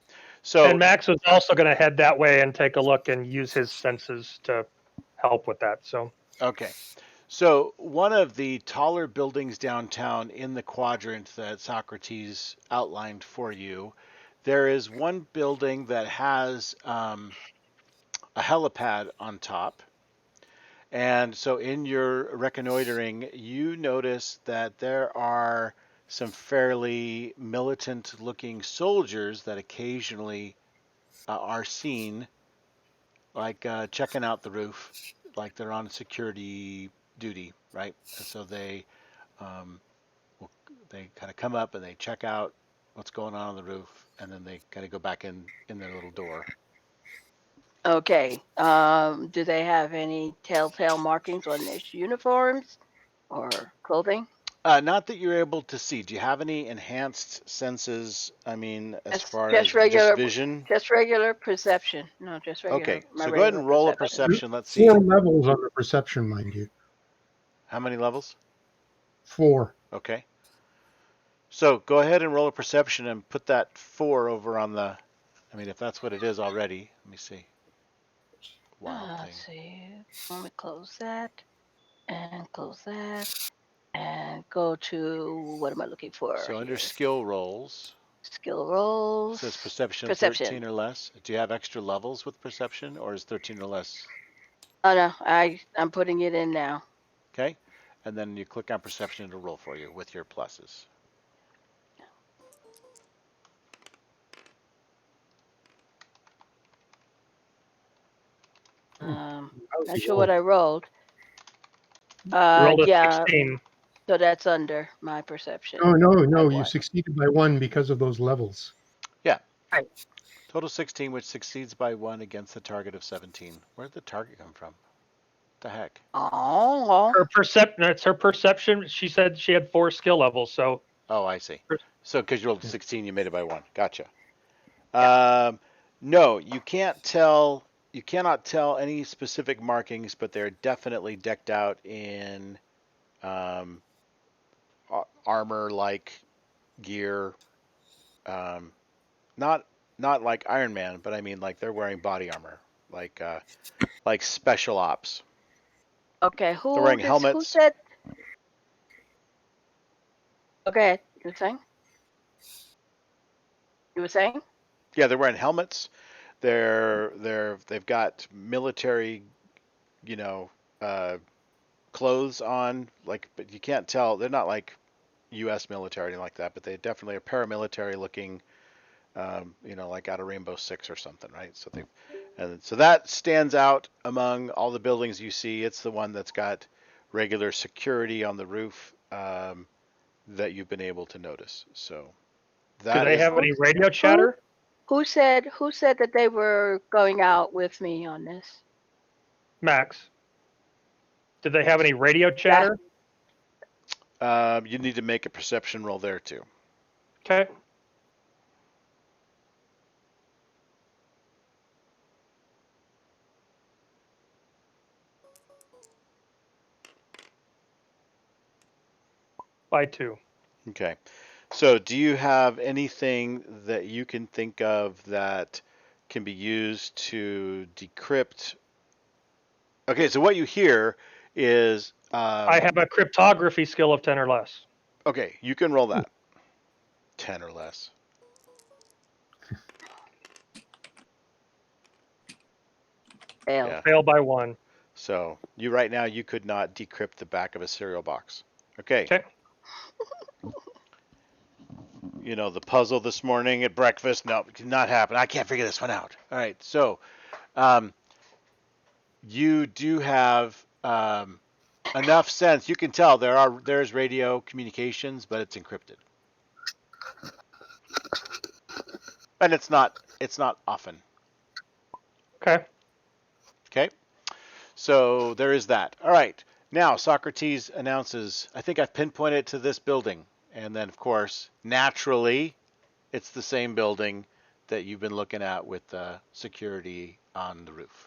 so Max was also going to head that way and take a look and use his senses to help with that. So okay. So one of the taller buildings downtown in the quadrant that Socrates outlined for you, there is one building that has a helipad on top. And so in your reconnoitering, you notice that there are some fairly militant looking soldiers that occasionally are seen, like checking out the roof, like they're on security duty, right? And so um, they kind of come up and they check out what's going on the roof, and then they kind of go back in their little door. Okay. Do they have any telltale markings on their uniforms or clothing? Not that you're able to see. Do you have any enhanced senses? I mean, as Just, far just as regular, just vision? just regular perception. No, just regular. Okay, My so go ahead regular and roll a perception. perception. Let's see. 4 levels on the perception, mind you. How many levels? 4. Okay. So go ahead and roll a perception and put that 4 over on the. I mean, if that's what it is already. Let me see. Wild thing. Let's see. Let me close that and close that and go to what am I looking for? So under here? skill rolls, Skill it rolls. says perception of Perception. 13 or less. Do you have extra levels with perception, or is 13 or less? Oh no, I'm putting it in now. Okay. And then you click on perception, it'll roll for you with your pluses. Not sure what I rolled. You rolled a Yeah, 16. so that's under my perception. No, you what? succeeded by 1 because of those levels. Yeah. Right. Total 16, which succeeds by 1 against the target of 17. Where did the target come from? What the heck? Oh, It's her perception. She said she had 4 skill levels. So Oh, I see. So because you rolled 16, you made it by 1. Gotcha. No, you can't tell. You cannot tell any specific markings, but they're definitely decked out in armor-like gear. Not not like Iron Man, but I mean like they're wearing body armor, like special ops. okay. They're wearing Who helmets. said? Okay, you were saying? You were saying? Yeah, they're wearing helmets. They've got military, you know, clothes on. Like, but you can't tell. They're not like U.S. military or anything like that, but they definitely are paramilitary looking. Like out of Rainbow Six or something, right? So that stands out among all the buildings you see. It's the one that's got regular security on the roof that you've been able to notice. So do that they is. have any radio chatter? Who said that they were going out with me on this? Max, did they have any radio chatter? You need to make a perception roll there too. Okay. By 2. Okay. So do you have anything that you can think of that can be used to decrypt? Okay, so what you hear is I have a cryptography skill of 10 or less. okay, you can roll that. 10 or less. Fail. Yeah. Fail by 1. So you right now you could not decrypt the back of a cereal box. Okay. Okay. You know, the puzzle this morning at breakfast, no, it did not happen. I can't figure this one out. All right. So you do have enough sense. You can tell there's radio communications, but it's encrypted. And it's not often. Okay. Okay. So there is that. All right. Now Socrates announces, I think I've pinpointed to this building. And then, of course, naturally, it's the same building that you've been looking at with the security on the roof.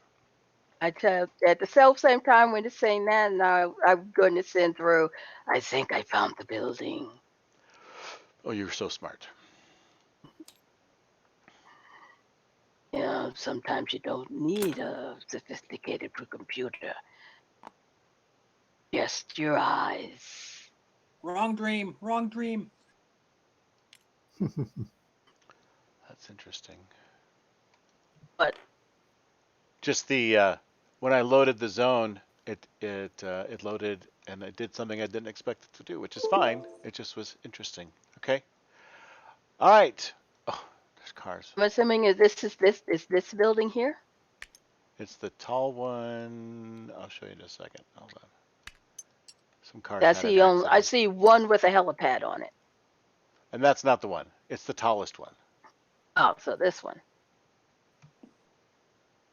I tell at the same time when it's saying that, and I'm going to send through. I think I found the building. Oh, you're so smart. You know, sometimes you don't need a sophisticated computer. Just your eyes. Wrong dream. Wrong dream. That's interesting. But Just the when I loaded the zone, it loaded and it did something I didn't expect it to do, which is fine. It just was interesting. Okay. All right. Oh, there's cars. I'm assuming is this building here? It's the tall one. I'll show you in a second. Hold on. Some cars I had see an I accident. see one with a helipad on it. And that's not the one. It's the tallest one. Oh, so this one.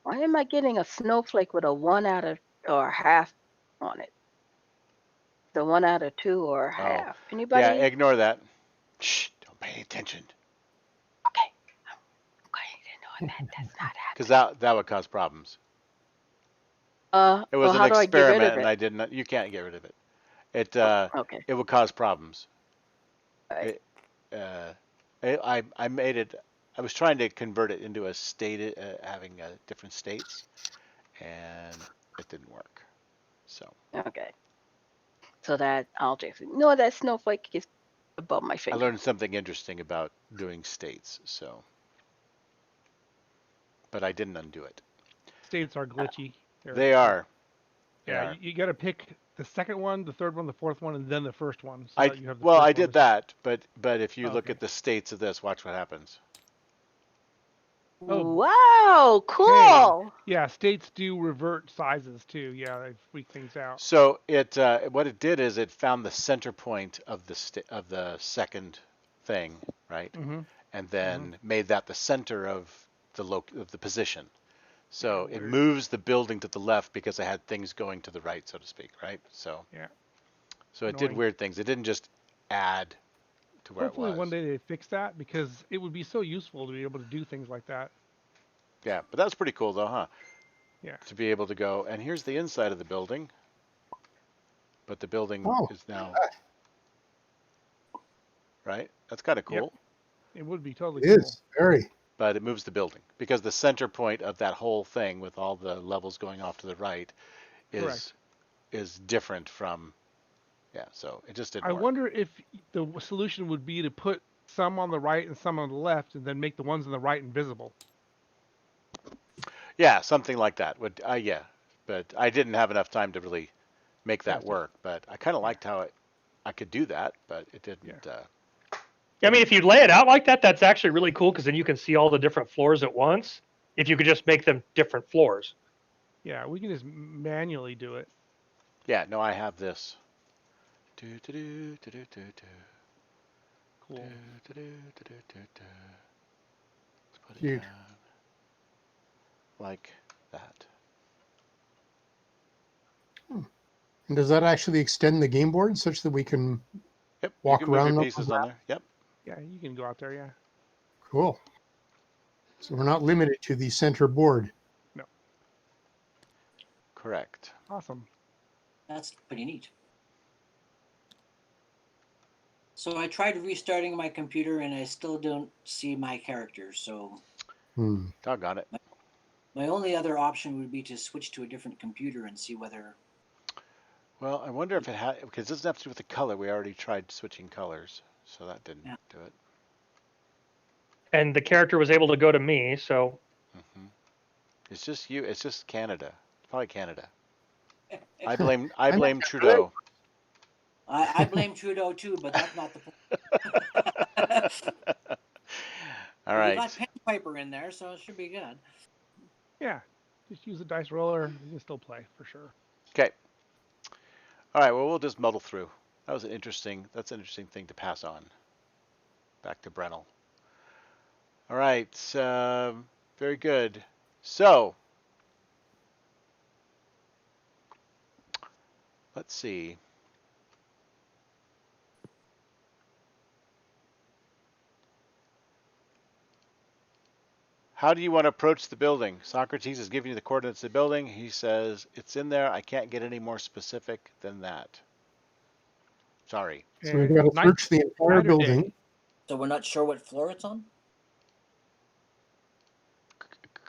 Why am I getting a snowflake with a 1 out of or half on it? The 1 out of 2 or half. Anybody? Yeah, ignore that. Shh, don't pay any attention. Okay. I'm going to ignore that. That's not happening. Because that would cause problems. It was well, an how do I get rid experiment, of and it? I didn't. You can't get rid of it. It Okay. it would cause problems. All right. I made it. I was trying to convert it into a state, having different states, and it didn't work. So Okay. So that I'll just ignore that snowflake is above my I finger. learned something interesting about doing states. So, but I didn't undo it. States are glitchy. They are. They Yeah, are. you got to pick the second one, the third one, the fourth one, and then the first one, so I that you have the well, first I one. did that, but if you Oh, look okay. at the states of this, watch what happens. Oh, Wow, okay. cool. Yeah, states do revert sizes too. Yeah, they freak things out. So it what it did is it found the center point of the second thing, right, Mm-hmm. and Mm-hmm. then made that the center of of the position. Yeah, So it weird. moves the building to the left because it had things going to the right, so to speak, right? So Yeah, it did annoying. weird things. It didn't just add to where it Hopefully one was. day they fix that because it would be so useful to be able to do things like that. Yeah, but that was pretty cool though, huh? Yeah. To be able to go, and here's the inside of the building, but the building Oh, is now, right? That's kind of Yep. cool. It would be totally it cool. is very. But it moves the building because the center point of that whole thing with all the levels going off to the right is Correct. different from, yeah, so it just I didn't work. wonder if the solution would be to put some on the right and some on the left, and then make the ones on the right invisible. Yeah, something like that would, yeah, but I didn't have enough time to really make that Test it. work. But I kind of Yeah. liked how I could do that, but it Yeah. didn't. I mean, if you lay it out like that, that's actually really cool because then you can see all the different floors at once. If you could just make them different floors. Yeah, we can just manually do it. Yeah, no, I have this. Do, do, do, do, do, do, do. Do, Cool. do, do, do, do, do, do. Let's put it Cute. down like that. And does that actually extend the game board such that we can Yep, you walk can move your around on pieces on that? there. Yep, Yeah, you can go out there. Yeah. Cool. So we're not limited to the center board. No. correct. Awesome. That's pretty neat. So I tried restarting my computer and I still don't see my characters. So Hmm. Doggone it. my only other option would be to switch to a different computer and see whether. Well, I wonder if it had, because it doesn't have to do with the color. We already tried switching colors, so that didn't Yeah. do it. And the character was able to go to me, so Hmm. It's just you. It's just Canada. It's probably Canada. I I'm blame not sure. Trudeau. I blame Trudeau too, but that's not the point. All But we right. got Pen Piper in there, so it should be good. Yeah. Just use a dice roller. You can still play for sure. Okay. All right. Well, we'll just muddle through. That's an interesting thing to pass on. Back to Brennell. All right. Very good. So, let's see. How do you want to approach the building? Socrates is giving you the coordinates of the building. He says, it's in there. I can't get any more specific than that. Sorry. So we've got to Night, search the entire night or building. day? So we're not sure what floor it's on?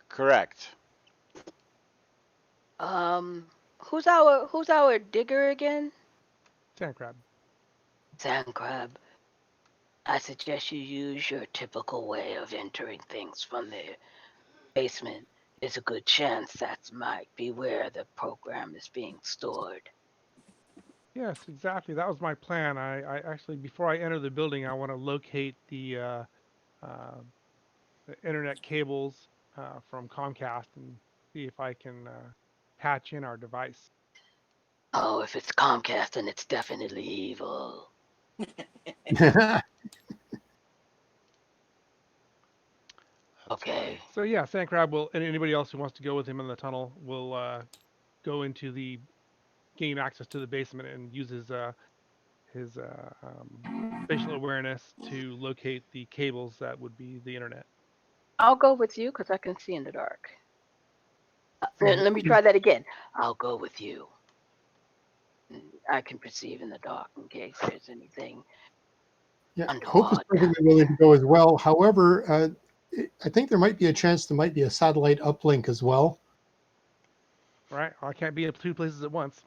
Correct. Who's our digger again? Sand crab. Sand crab. I suggest you use your typical way of entering things from the basement. There's a good chance that might be where the program is being stored. Yes, exactly. That was my plan. I actually, before I enter the building, I want to locate the internet cables from Comcast and see if I can patch in our device. Oh, if it's Comcast, then it's definitely evil. Okay. So yeah, Sand Crab will, and anybody else who wants to go with him in the tunnel will go into the gain access to the basement and use his spatial awareness to locate the cables that would be the internet. I'll go with you because I can see in the dark. Let me try that again. I'll go with you. I can perceive in the dark in case there's anything Yeah, Hope is underwater. perfectly willing to go as well. However, I think there might be a chance there might be a satellite uplink as well. Right? I can't be at two places at once.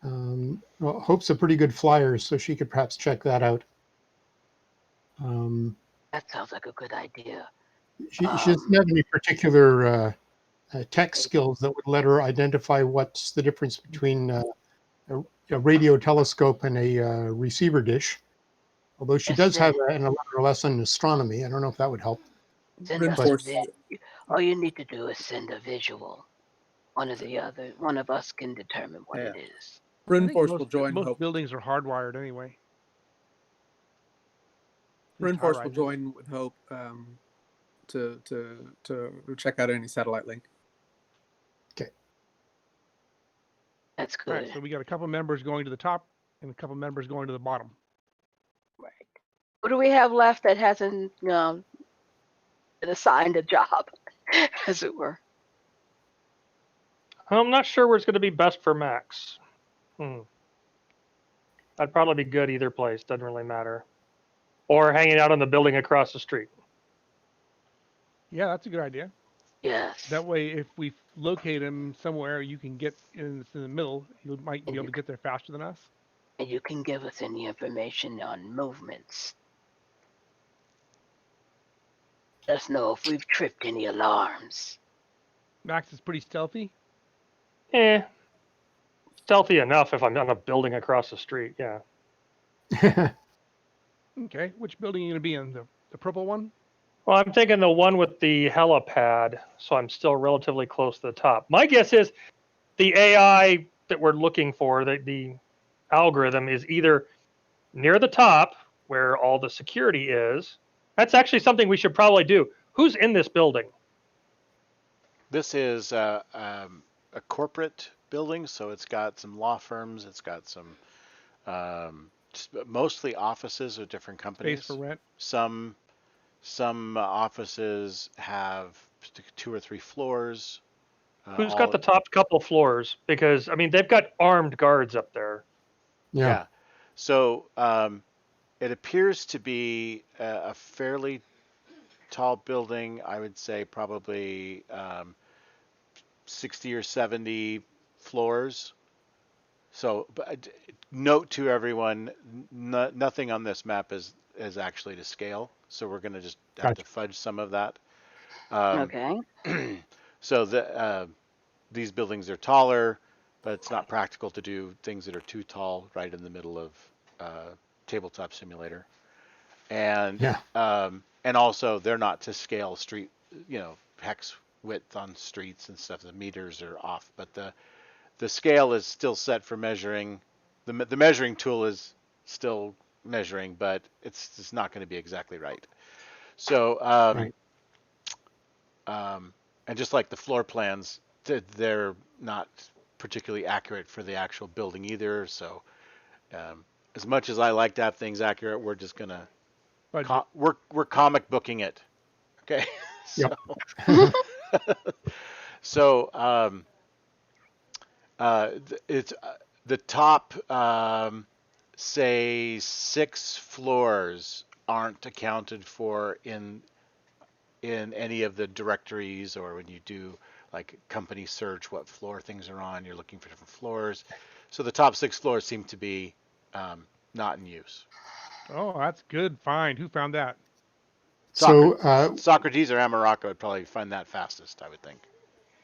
Well, Hope's a pretty good flyer, so she could perhaps check that out. That sounds like a good idea. She doesn't have any particular tech skills that would let her identify what's the difference between a radio telescope and a receiver dish. Although she does have an 11 lesson in astronomy. I don't know if that would help. Send us a Reinforce. all you need to do is send a visual. One or the other. One of us can determine what Yeah. it is. I think Reinforce will join most Hope. buildings are hardwired anyway. At least Reinforce will high-rise. join with Hope to check out any satellite link. Okay. That's All good. right, so we got a couple members going to the top and a couple members going to the bottom. Right. What do we have left that hasn't been assigned a job, as it were? I'm not sure where it's going to be best for Max. That'd probably be good either place. Doesn't really matter. Or hanging out on the building across the street. Yeah, that's a good idea. Yes. That way, if we locate him somewhere, you can get in the middle. You might be And able to get there faster than us. And you can give us any information on movements. Let us know if we've tripped any alarms. Max is pretty stealthy. Stealthy enough if I'm on a building across the street, yeah. Okay, which building are you going to be in? The purple one? Well, I'm thinking the one with the helipad, so I'm still relatively close to the top. My guess is the AI that we're looking for, the algorithm, is either near the top where all the security is. That's actually something we should probably do. Who's in this building? This is a corporate building, so it's got some law firms. It's got some mostly offices of different companies. Space for rent. Some offices have 2 or 3 floors. Who's got the top couple floors? Because, I mean, they've got armed guards up there. Yeah. So it appears to be a fairly tall building. I would say probably 60 or 70 floors. So, but note to everyone, nothing on this map is actually to scale. So we're going to just have to fudge some of that. Okay. So these buildings are taller, but it's not practical to do things that are too tall right in the middle of Tabletop Simulator. And and also they're not to scale street, hex width on streets and stuff. The meters are off, but the scale is still set for measuring. The measuring tool is still measuring, but it's not going to be exactly right. So and just like the floor plans, they're not particularly accurate for the actual building either. So as much as I like to have things accurate, we're just gonna we're comic booking it. Okay. So it's the top say 6 floors aren't accounted for in any of the directories, or when you do like company search what floor things are on, you're looking for different floors. So the top 6 floors seem to be not in use. Oh, that's good find. Who found that? Socrates or Amaraka would probably find that fastest, I would think.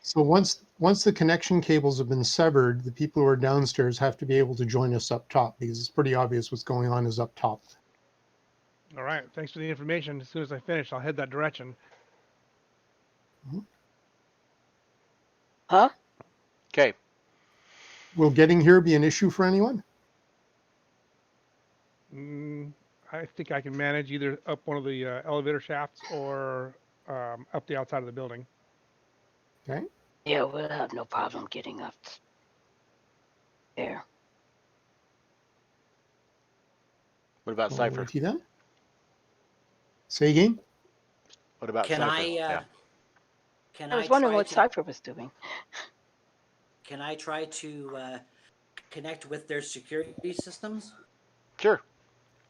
So once the connection cables have been severed, the people who are downstairs have to be able to join us up top, because it's pretty obvious what's going on is up top. All right. Thanks for the information. As soon as I finish, I'll head that direction. Huh? Okay. Will getting here be an issue for anyone? I think I can manage either up one of the elevator shafts or up the outside of the building. Okay. Yeah, we'll have no problem getting up there. What about Cypher? With you then? Say again? What about Can Cypher? I was wondering what Cypher was doing. Can I try to connect with their security systems Sure,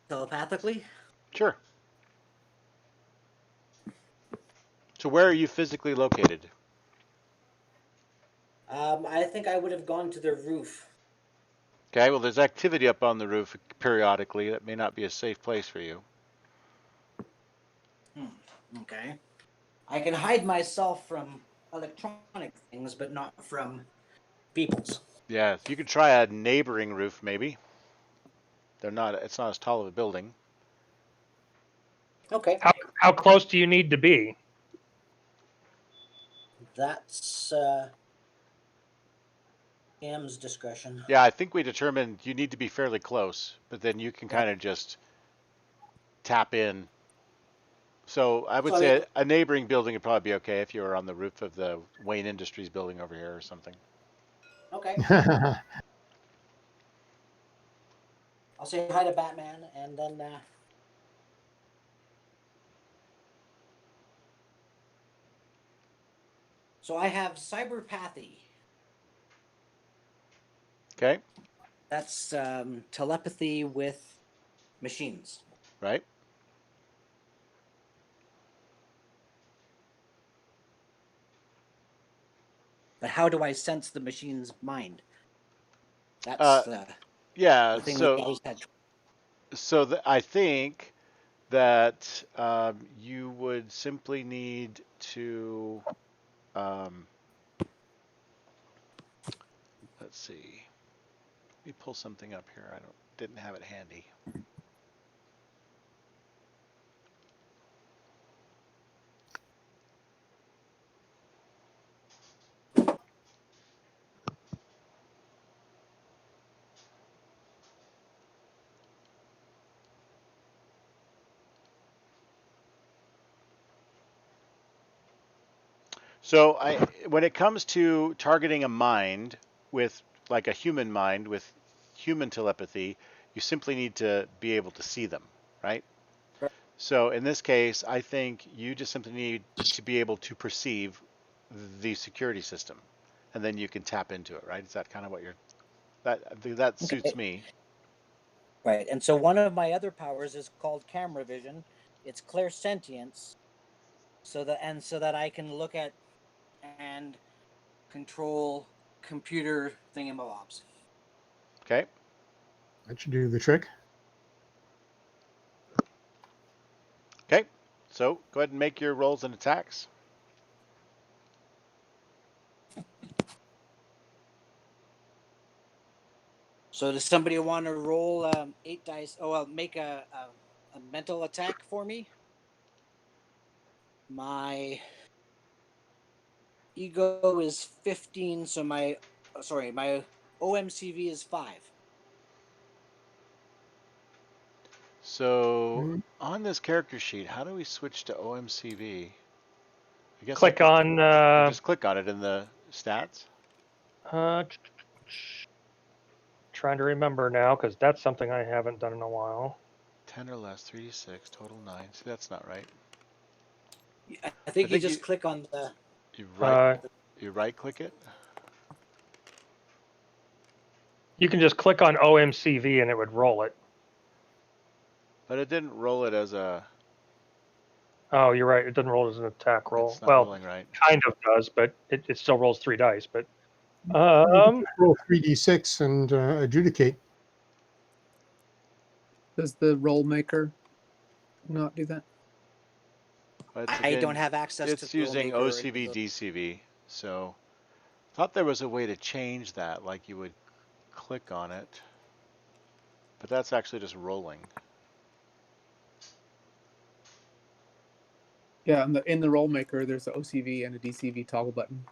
telepathically? sure. So where are you physically located? I think I would have gone to their roof. Okay, well, there's activity up on the roof periodically. That may not be a safe place for you. Okay. I can hide myself from electronic things, but not from people's. Yeah, you could try a neighboring roof, maybe. It's not as tall of a building. Okay. How close do you need to be? That's Cam's discretion. Yeah, I think we determined you need to be fairly close, but then you can Yeah. kind of just tap in. So I would So, I mean, say a neighboring building would probably be okay if you were on the roof of the Wayne Industries building over here or something. okay. I'll say hi to Batman, and then so I have cyberpathy. Okay, That's telepathy with machines. right? But how do I sense the machine's mind? Uh, That's yeah, the thing we always had. I think that you would simply need to, um, let's see, let me pull something up here. Didn't have it handy. So when it comes to targeting a mind with like a human mind with human telepathy, you simply need to be able to see them, right? So in this case, I think you just simply need to be able to perceive the security system, and then you can tap into it, right? Is that kind of what that suits Okay. me? Right. And so one of my other powers is called camera vision. It's clairsentience, so that I can look at and control computer thingamabobs. Okay. That should do the trick. Okay. So go ahead and make your rolls and attacks. So does somebody want to roll 8 dice? Oh, I'll make a mental attack for me. My ego is 15, so my OMCV is 5. So on this character sheet, how do we switch to OMCV? I guess I Click could on. just click on it in the stats. Uh, trying to remember now because that's something I haven't done in a while. 10 or less, 3d6, total 9. See, that's not right. I think you just click on the. You Uh, right click it. you can just click on OMCV and it would roll it. But it didn't roll it as a. Oh, you're right. It doesn't roll as an attack roll. It's not Well, rolling right. kind of does, but it still rolls 3 dice. But You can just roll 3d6 and adjudicate. Does the roll maker not do that? But I don't have access to it's the roll using maker or any of OCV those. DCV. So thought there was a way to change that, like you would click on it. But that's actually just rolling. Yeah, in the roll maker, there's an OCV and a DCV toggle button.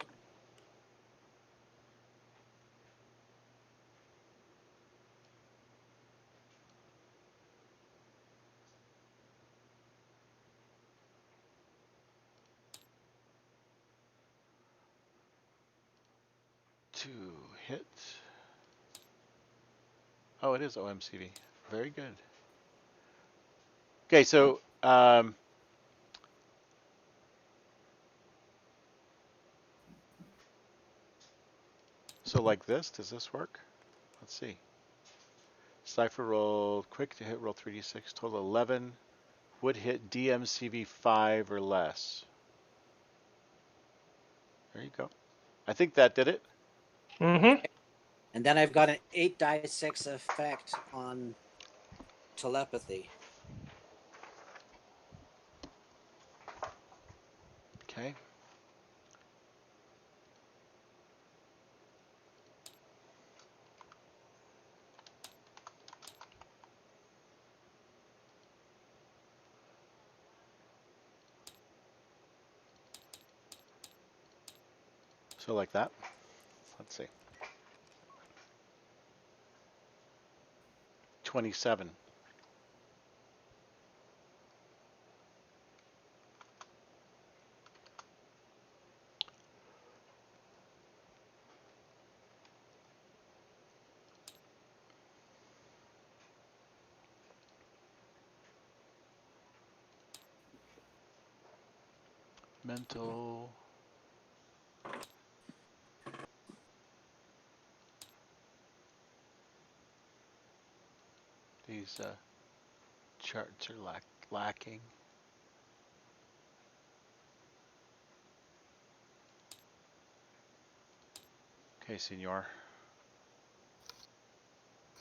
To hit. Oh, it is OMCV. Very good. Okay, so so like this, does this work? Let's see. Cipher roll, quick to hit roll 3d6, total 11. Would hit DMCV 5 or less. There you go. I think that did it. Mm-hmm. And then I've got an 8 die 6 effect on telepathy. Okay. So like that. Let's see. 27. Mental. These charts are lacking. Okay, senor.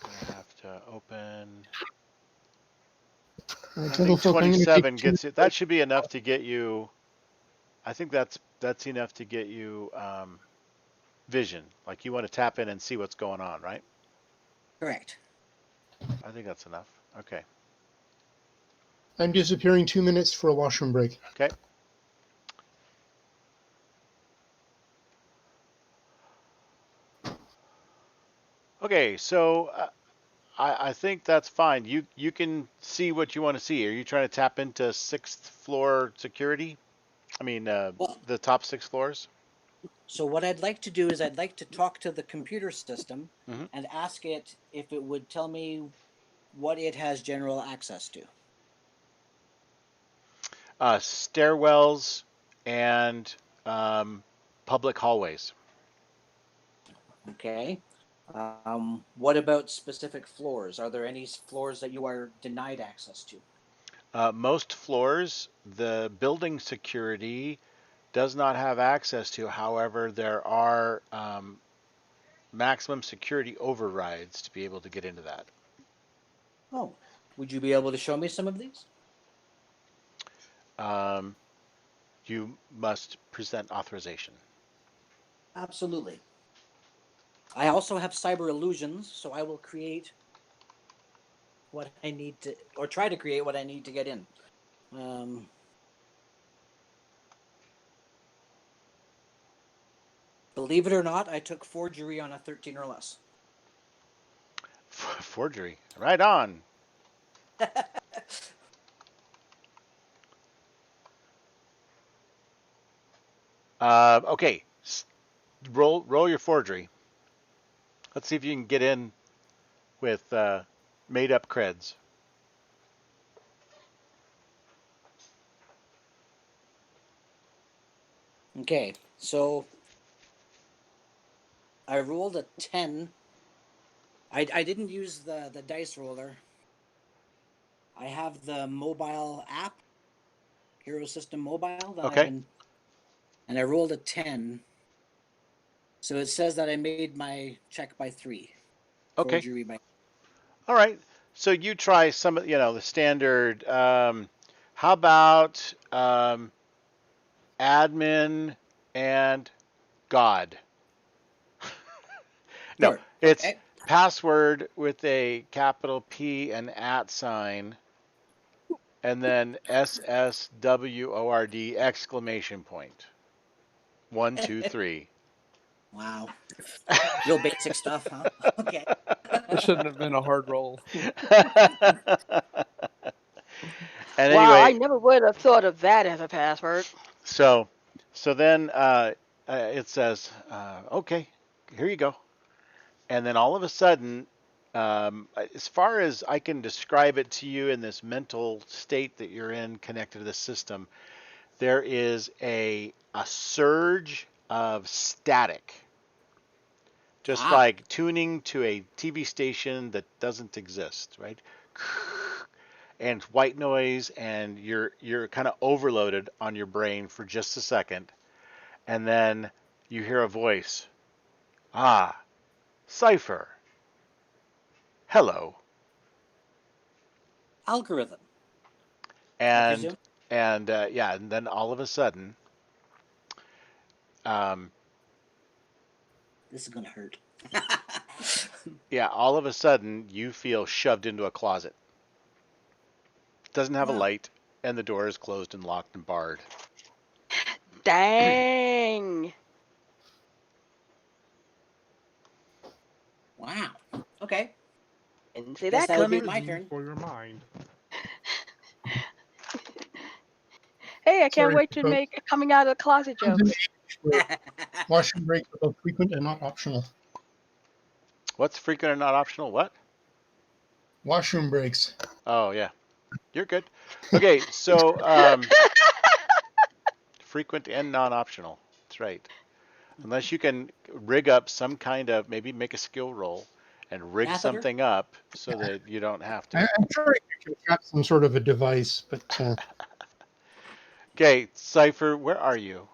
Gonna have to open. I think Gentlefolk, I'm going to 27 take 2. gets it. That should be enough to get you. I think that's enough to get you vision. Like you want to tap in and see what's going on, right? Correct. I think that's enough. Okay. I'm disappearing 2 minutes for a washroom break. Okay. Okay. So I think that's fine. You can see what you want to see. Are you trying to tap into 6th floor security? I mean, Well, the top 6 floors. so what I'd like to do is I'd like to talk to the computer system Mm-hmm. and ask it if it would tell me what it has general access to. Stairwells and public hallways. Okay. What about specific floors? Are there any floors that you are denied access to? Most floors, the building security does not have access to. However, there are maximum security overrides to be able to get into that. Oh, would you be able to show me some of these? You must present authorization. Absolutely. I also have cyber illusions, so I will create what I need to, or try to create what I need to get in. Believe it or not, I took forgery on a 13 or less. Forgery. Right on. Okay. Roll your forgery. Let's see if you can get in with made up creds. Okay, so I rolled a 10. I didn't use the dice roller. I have the mobile app, Hero System Mobile, that I've Okay. been, and I rolled a 10. So it says that I made my check by 3. Okay. Forgery by. All right. So you try some of the standard. How about admin and God? No, Sure. it's Okay. password with a capital P and @ sign, and then SSWORD exclamation point. 1, 2, 3. Wow. Real basic stuff, huh? Okay. It shouldn't have been a hard roll. And Wow, I anyway, never would have thought of that as a password. so then it says, okay, here you go. And then all of a sudden, as far as I can describe it to you in this mental state that you're in connected to the system, there is a surge of static Just like tuning to a TV station that doesn't exist, right? And white noise, and you're kind of overloaded on your brain for just a second, and then you hear a voice. Ah, Cipher. Hello. Algorithm, I And presume. yeah, and then all of a sudden, um, This is gonna hurt. yeah, all of a sudden you feel shoved into a closet. Doesn't have a Wow. light, and the door is closed and locked and barred. Dang. Wow. Okay. Didn't see Guess that that would be coming. my Prison turn. for your mind. Hey, I can't Sorry, wait to folks. make coming out of the closet Comes in jokes. age where washroom breaks are both frequent and not optional. What's frequent and not optional? What? Washroom breaks. Oh, yeah. You're good. Okay, so frequent and non-optional. That's right. Unless you can rig up some kind of, maybe make a skill roll and rig Catheter. something up so that you don't have to. I'm sure you can have some sort of a device, but Okay, Cypher, where are you?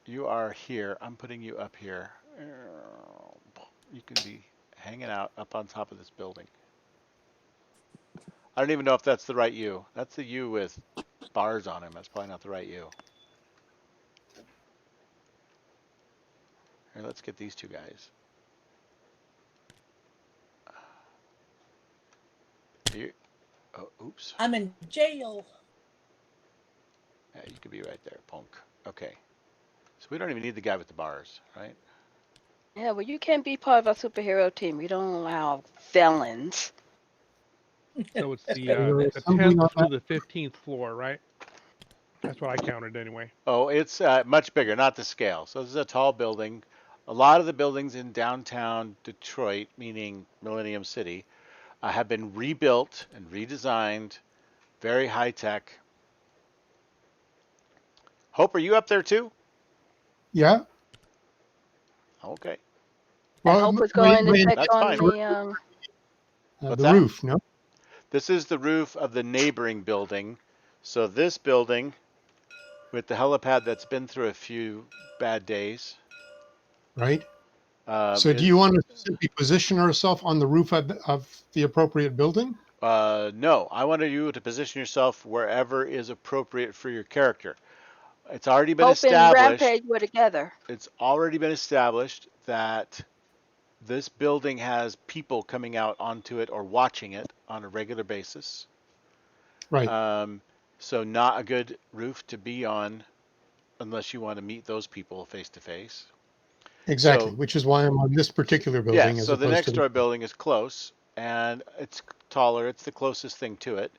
You are here. I'm putting you up here. You can be hanging out up on top of this building. I don't even know if that's the right U. That's the U with bars on him. That's probably not the right U. Here, let's get these two guys. You, oh, oops. I'm in jail. Yeah, you could be right there, punk. Okay. So we don't even need the guy with the bars, right? Yeah, well, you can't be part of a superhero team. We don't allow felons. So it's we're the assembling 10th on through that. the 15th floor, right? That's what I counted anyway. Oh, it's much bigger, not the scale. So this is a tall building. A lot of the buildings in downtown Detroit, meaning Millennium City, have been rebuilt and redesigned, very high tech. Hope, are you up there too? Yeah. Okay, I Well, hope it's my, going to my check that's on fine. What's the that? roof. No. This is the roof of the neighboring building. So this building, with the helipad that's been through a few bad days, Right. So, do you is want to simply position ourselves on the roof of the appropriate building? no. I wanted you to position yourself wherever is appropriate for your character. It's already been Hope and established. Rampage were together. It's already been established that this building has people coming out onto it or watching it on a regular basis. Right. Um, so not a good roof to be on unless you want to meet those people face to face. Exactly. So Which is why I'm on this particular yeah, building as so the opposed to next the. door building is close and it's taller. It's the closest thing to it.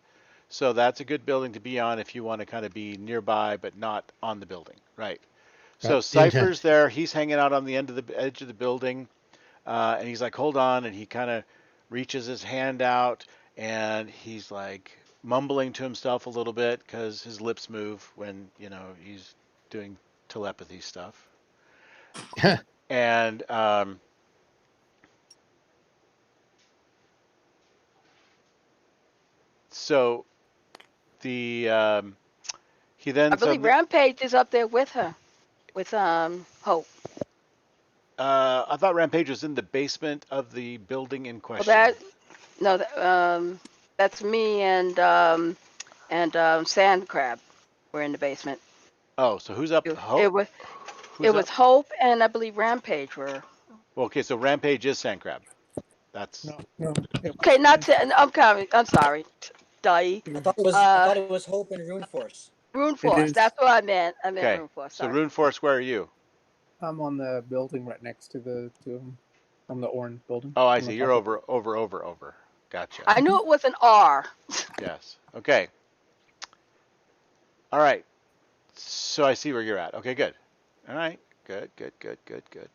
So that's a good building to be on if you want to kind of be nearby but not on the building, right? So That's the intent. Cypher's there. He's hanging out on the edge of the building, and he's like, "Hold on!" And he kind of reaches his hand out, and he's like mumbling to himself a little bit because his lips move when he's doing telepathy stuff. And so the he I then believe said, Rampage is up there with her, with Hope. I thought Rampage was in the basement of the building in Well, question. that's me and Sand Crab. We're in the basement. Oh, so who's up? It was Who's up? Hope and I believe Rampage were. Well, okay, so Rampage is Sandcrab. That's No. Okay, not to, I'm coming. I'm sorry, Dai. I thought it was Hope and Rune Force. Rune It Force. is. That's what I meant. I meant okay. Rune Force. So Sorry. Rune Force, where are you? I'm on the building right next to the two of them. On the orange building. Oh, I On the see. You're top of over. Gotcha. I knew it was an R. Yes. Okay. All right. So I see where you're at. Okay, good. All right. Good.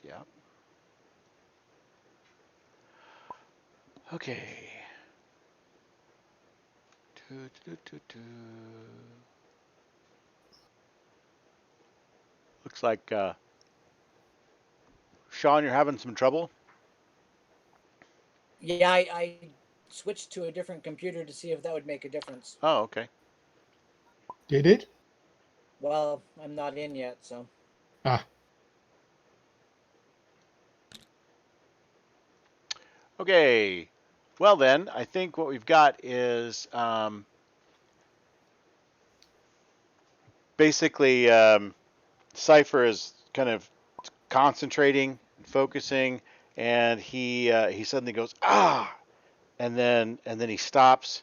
Yeah. Okay. Looks like Sean, you're having some trouble. Yeah, I switched to a different computer to see if that would make a difference. Oh, okay. Did it? Well, I'm not in yet, so. Ah, Okay. Well then, I think what we've got is basically Cypher is kind of concentrating, focusing, and he suddenly goes ah, and then he stops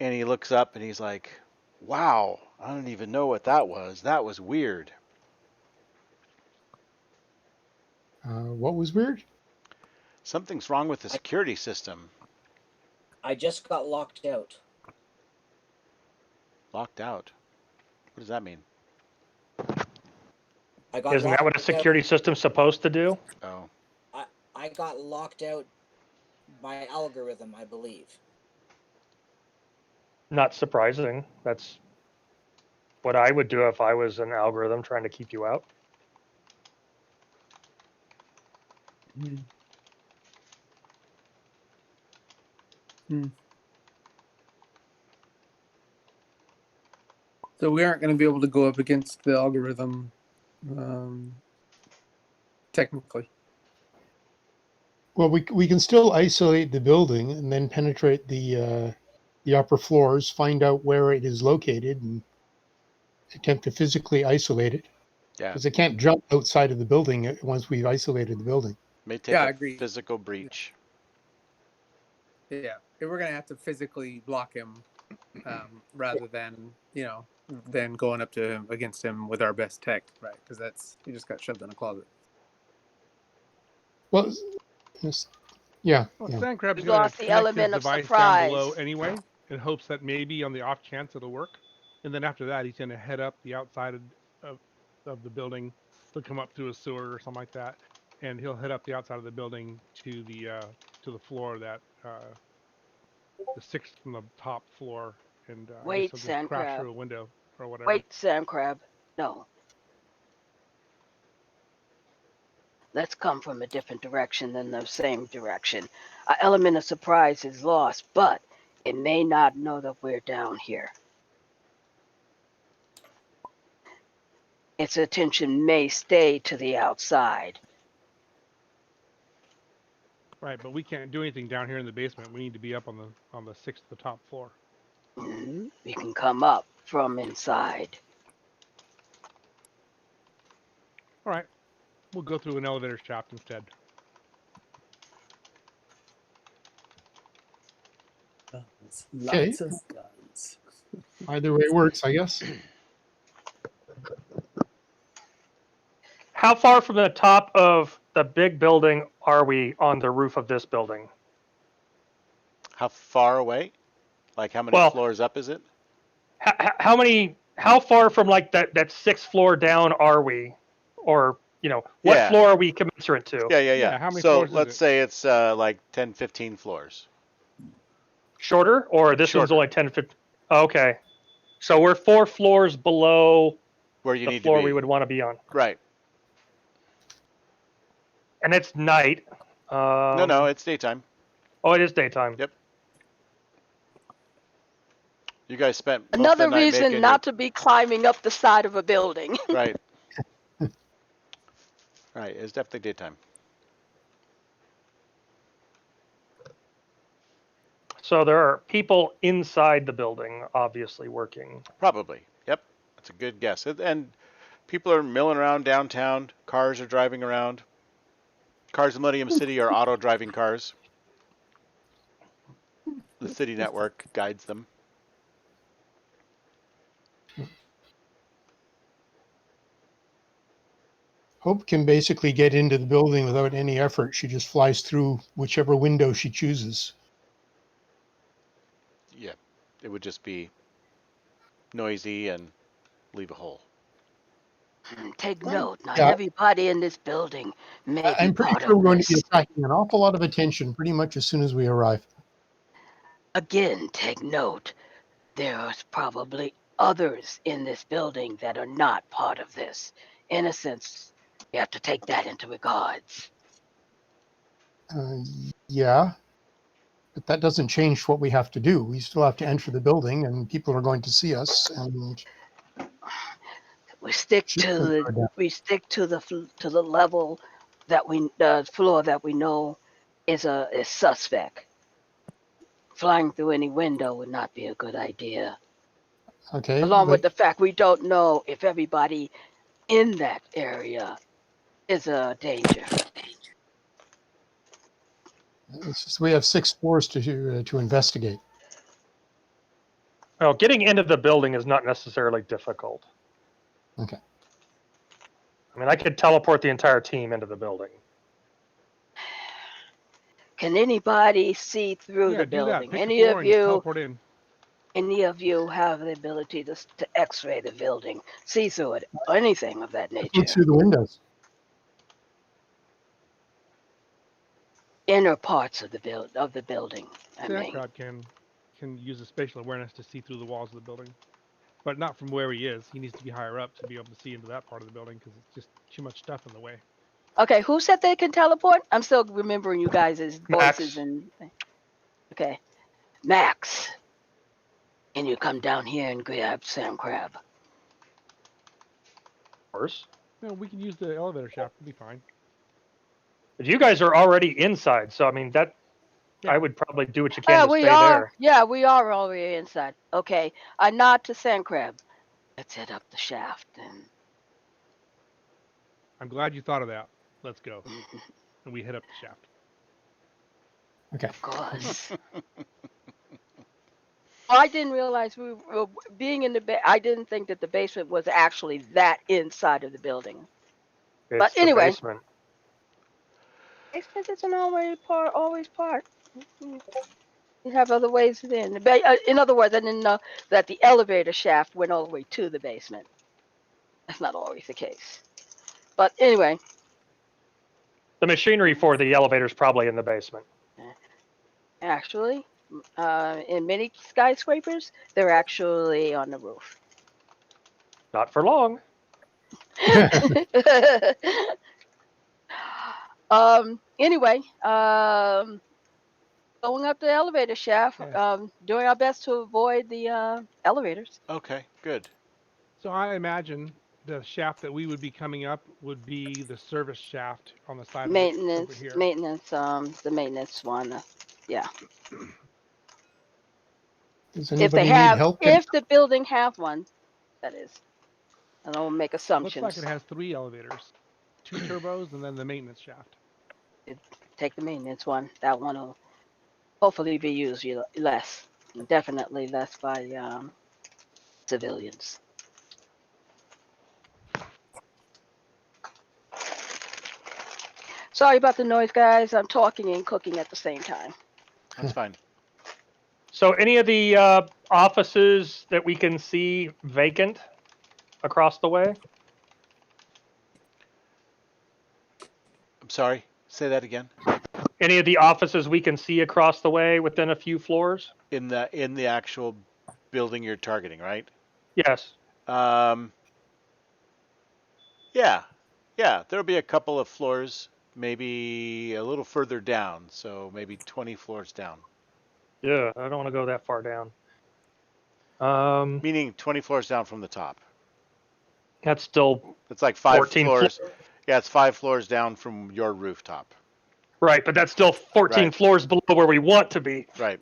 and he looks up and he's like, wow, I don't even know what that was. That was weird. what was weird? Something's wrong with the security system. I just got locked out. Locked out. What does that mean? I got Isn't that what a locked out. security system's supposed to do? Oh, I got locked out by algorithm, I believe. Not surprising. That's what I would do if I was an algorithm trying to keep you out. Hmm. Hmm. So we aren't going to be able to go up against the algorithm, technically. Well, we can still isolate the building and then penetrate the upper floors, find out where it is located, and attempt to physically isolate it. yeah. Because it can't jump outside of the building once we've isolated the building. May take Yeah, I a agree. physical breach. Yeah, we're going to have to physically block him rather than than going up to him against him with our best tech, right? Because that's he just got shoved in a closet. Well, yeah. Well, Yeah. Sandcrab's We going lost to the connect his element of device down below surprise. anyway, in hopes that maybe on the off chance it'll work. And then after that, he's going to head up the outside of the building. He'll come up through a sewer or something like that, and he'll head up the outside of the building to the floor that the sixth from the top floor, and I guess Wait, he'll just crash Sandcrab. through a window or whatever. Wait, Sandcrab. No. Let's come from a different direction than the same direction. Our element of surprise is lost, but it may not know that we're down here. Its attention may stay to the outside. Right, but we can't do anything down here in the basement. We need to be up on the sixth, the top floor. We can come up from inside. All right, we'll go through an elevator shaft instead. Lots of guns. Either way works, I guess. How far from the top of the big building are we on the roof of this building? How far away? Like how many Well, floors up is it? How far from like that sixth floor down are we? Or, what Yeah. floor are we commensurate to? Yeah, how many So floors is let's it? say it's like 10, 15 floors. Shorter? Or this one's Shorter. only 10, 15? Okay. So we're 4 floors below Where you the need floor to be. we would want to be on. Right. And it's night. No, it's daytime. Oh, it is daytime. Yep. You guys spent most Another of the night reason making not to be climbing up the side of a building. Right. Right. It's definitely daytime. So there are people inside the building, obviously working. Probably. Yep. That's a good guess. And people are milling around downtown. Cars are driving around. Cars in Millennium City are auto driving cars. The city network guides them. Hope can basically get into the building without any effort. She just flies through whichever window she chooses. Yeah. It would just be noisy and leave a hole. Take note, not Yeah. everybody in this building may be I'm pretty part sure of we're going to be this. attracting an awful lot of attention pretty much as soon as we arrive. Again, take note, there's probably others in this building that are not part of this. In a sense, you have to take that into regards. Uh, yeah, but that doesn't change what we have to do. We still have to enter the building, and people are going to see us. And We stick shit's to gonna the go down. to the level that the floor that we know is suspect. Flying through any window would not be a good idea. Okay, Along with but the fact we don't know if everybody in that area is a danger. it's just we have 6 floors to investigate. Well, getting into the building is not necessarily difficult. Okay. I mean, I could teleport the entire team into the building. Can anybody see through Yeah, the do that. building? Pick a floor and just teleport in. Any of you have the ability to X-ray the building, see through it, or anything of that Let's look nature? through the windows. Inner parts of the building. I That mean, crowd can use a spatial awareness to see through the walls of the building, but not from where he is. He needs to be higher up to be able to see into that part of the building because it's just too much stuff in the way. okay, who said they can teleport? I'm still remembering you guys' voices Max. and. Okay, Max, can you come down here and grab Sam Crab? Of course. No, we can use the elevator shaft. It'll be fine. But you guys are already inside, so I mean that Yeah. I would probably do what you can to we stay are. there. Yeah, we are already inside. Okay, I nod to Sam Crab. Let's head up the shaft and. I'm glad you thought of that. Let's go. And we hit up the shaft. Okay. Of course. I didn't realize we were being in the I didn't think that the basement was actually that inside of the building. It's But the anyway, basement. basement isn't always part. You have other ways in. In other words, I didn't know that the elevator shaft went all the way to the basement. That's not always the case. But anyway, The machinery for the elevator is probably in the basement. actually, in many skyscrapers, they're actually on the roof. Not for long. Anyway, going up the elevator shaft, Yeah. doing our best to avoid the elevators. Okay, good. So I imagine the shaft that we would be coming up would be the service shaft on the side of it over here. The maintenance one. Yeah. Does If they anybody need have, help? if the building have one, that is. I don't make Looks assumptions. like it has 3 elevators, 2 turbos, and then the maintenance shaft. Take the maintenance one. That one will hopefully be used less. Definitely less by civilians. Sorry about the noise, guys. I'm talking and cooking at the same time. That's fine. So any of the offices that we can see vacant across the way? I'm sorry. Say that again. Any of the offices we can see across the way within a few floors? In the actual building you're targeting, right? Yes. Yeah. There'll be a couple of floors, maybe a little further down, so maybe 20 floors down. Yeah, I don't want to go that far down. Meaning 20 floors down from the top. That's still It's like 5 14 floors. Yeah, it's 5 floors down from your rooftop. right, but that's still 14 Right. floors below where we want to be. Right.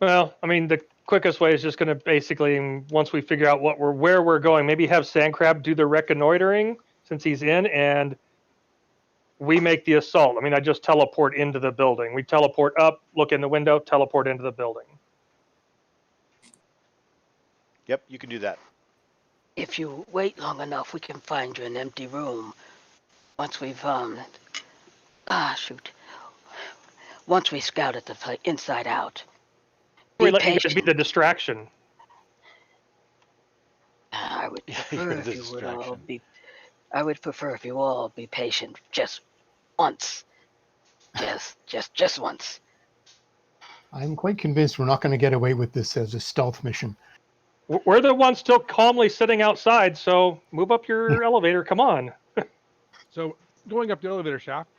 Well, I mean, the quickest way is just going to basically, once we figure out where we're going, maybe have Sandcrab do the reconnoitering since he's in, and we make the assault. I mean, I just teleport into the building. We teleport up, look in the window, teleport into the building. Yep, you can do that. If you wait long enough, we can find you an empty room. Once we've once we scouted the place inside out. We let you guys be the distraction. I would prefer You're the if you would all distraction. be. I would prefer if you all be patient just once. Just once. I'm quite convinced we're not going to get away with this as a stealth mission. We're the ones still calmly sitting outside, so move up your elevator. Come on. So going up the elevator shaft,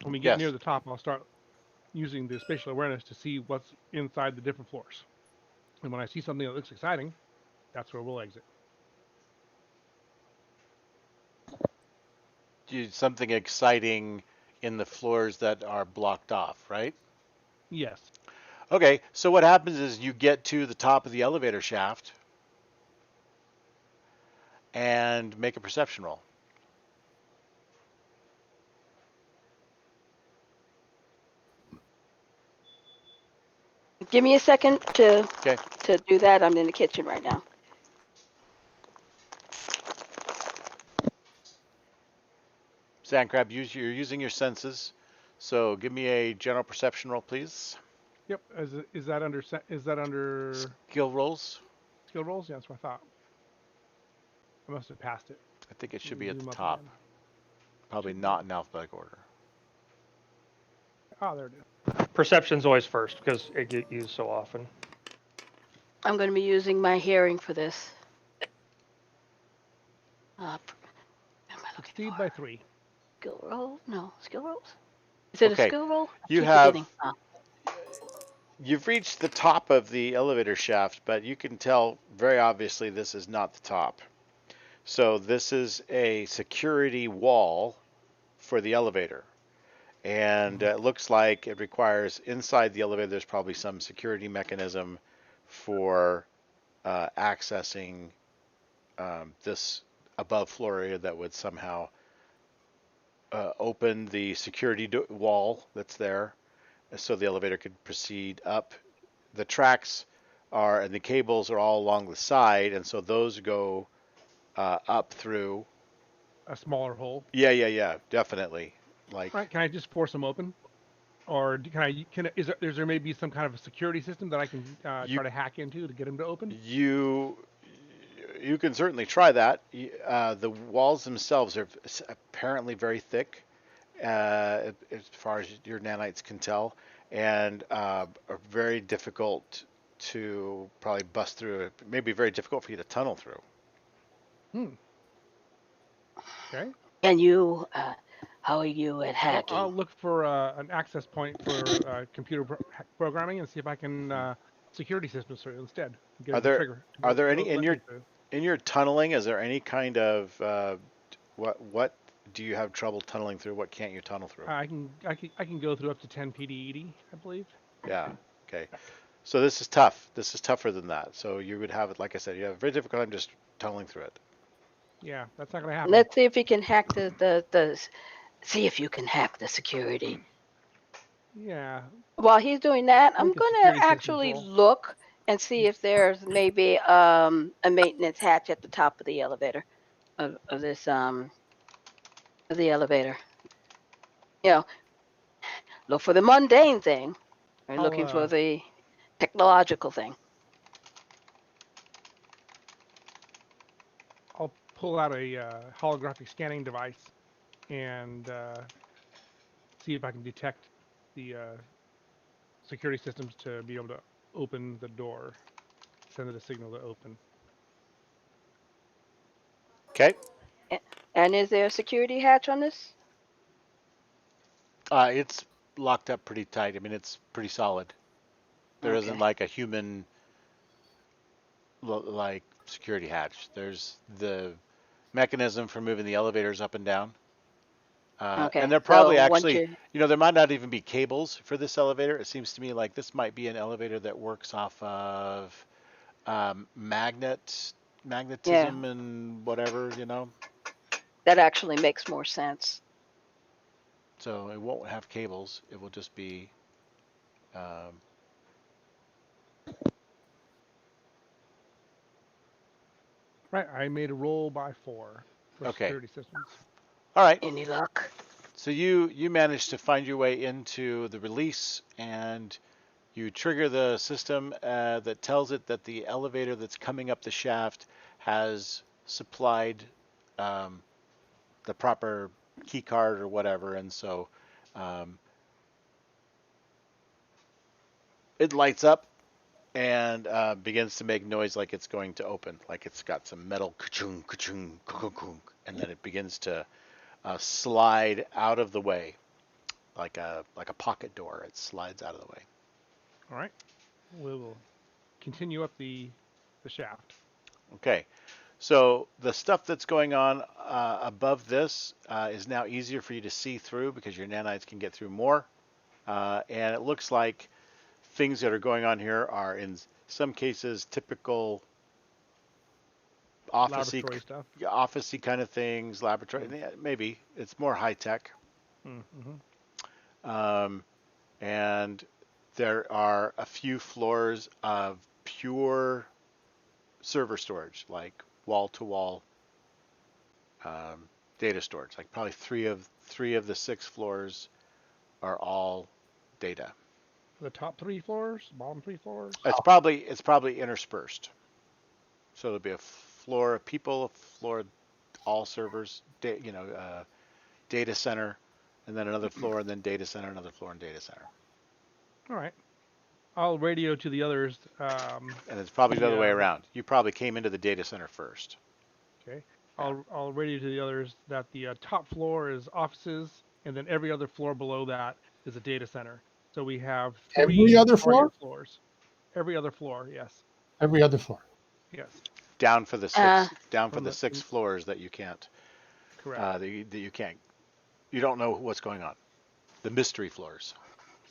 when we get Yes. near the top, I'll start using the spatial awareness to see what's inside the different floors. And when I see something that looks exciting, that's where we'll exit. Something exciting in the floors that are blocked off, right? Yes. Okay, so what happens is you get to the top of the elevator shaft and make a perception roll. Give me a second to Okay. do that. I'm in the kitchen right now. Sandcrab, you're using your senses. So give me a general perception roll, please. Yep. Is that under Skill rolls. skill rolls? Yeah, that's what I thought. I must have passed it. I think it should Let me be at the zoom up top. again. Probably Should be. not in alphabetical order. Ah, there it is. Perception's always first because it gets used so often. I'm going to be using my hearing for this. What am I looking Succeed for? by 3. Skill roll? No, skill rolls? Is it a Okay, skill roll? I you keep have forgetting. Oh. you've reached the top of the elevator shaft, but you can tell very obviously this is not the top. So this is a security wall for the elevator. And it looks like it requires inside the elevator, there's probably some security mechanism for accessing this above floor area that would somehow open the security wall that's there so the elevator could proceed up. The tracks are and the cables are all along the side, and so those go up through. A smaller hole. Yeah, definitely. Like Right? Can I just force them open, or is there maybe some kind of a security system that I can you try to hack into to get them to open? you you can certainly try that. The walls themselves are apparently very thick, as far as your nanites can tell, and are very difficult to probably bust through. It may be very difficult for you to tunnel through. Okay. And you, how are you at Well, hacking? I'll look for an access point for computer programming and see if I can security systems through instead. Get Are them to there trigger. are there any Let me through. in your tunneling? Is there any kind of what do you have trouble tunneling through? What can't you tunnel through? I can go through up to 10 PDED, I believe. Yeah. Okay. So this is tough. This is tougher than that. So you would have it, like I said, you have a very difficult time just tunneling through it. Yeah, that's not gonna happen. Let's see if you can hack see if you can hack the security. Yeah. While he's doing that, I'm Make a going to security systems actually roll. look and see if there's maybe a maintenance hatch at the top of the elevator of this of the elevator. You know, look for the mundane thing. We're looking for the technological thing. I'll pull out a holographic scanning device and see if I can detect the security systems to be able to open the door, send it a signal to open. Okay. And is there a security hatch on this? It's locked up pretty tight. I mean, it's pretty solid. There Okay. isn't like a human like security hatch. There's the mechanism for moving the elevators up and down. Okay. And they're probably So once actually, there might not even be cables for this elevator. It seems to me like this might be an elevator that works off of magnetism and whatever, that actually makes more sense. So it won't have cables. It will just be. Right, I made a roll by 4 for Okay. security systems. All right. Any luck? So you managed to find your way into the release, and you trigger the system that tells it that the elevator that's coming up the shaft has supplied the proper key card or whatever, and so it lights up, and begins to make noise like it's going to open, like it's got some metal ka-chung, ka-chung, ka-kunk, and then it begins to slide out of the way, like a pocket door. It slides out of the way. All right. We will continue up the shaft. Okay, so the stuff that's going on above this is now easier for you to see through because your nanites can get through more, and it looks like things that are going on here are in some cases typical Laboratory stuff. officey kind of things, laboratory. Yeah, maybe it's more high tech. Mm-hmm. And there are a few floors of pure server storage, like wall-to-wall data storage. Like probably three of the 6 floors are all data. The top 3 floors, bottom 3 floors. It's probably interspersed. So there'll be a floor of people, a floor of all servers, data center, and then another floor, and then data center, another floor, and data center. All right. I'll radio to the others. And it's probably the other way around. You probably came into the data center first. Okay. I'll radio to the others that the top floor is offices, and then every other floor below that is a data center. So we have 3 Every other floor? floors. Every other floor, yes. Every other floor. Yes. Down for the 6 floors that you can't. Correct. That you can't. You don't know what's going on. The mystery floors.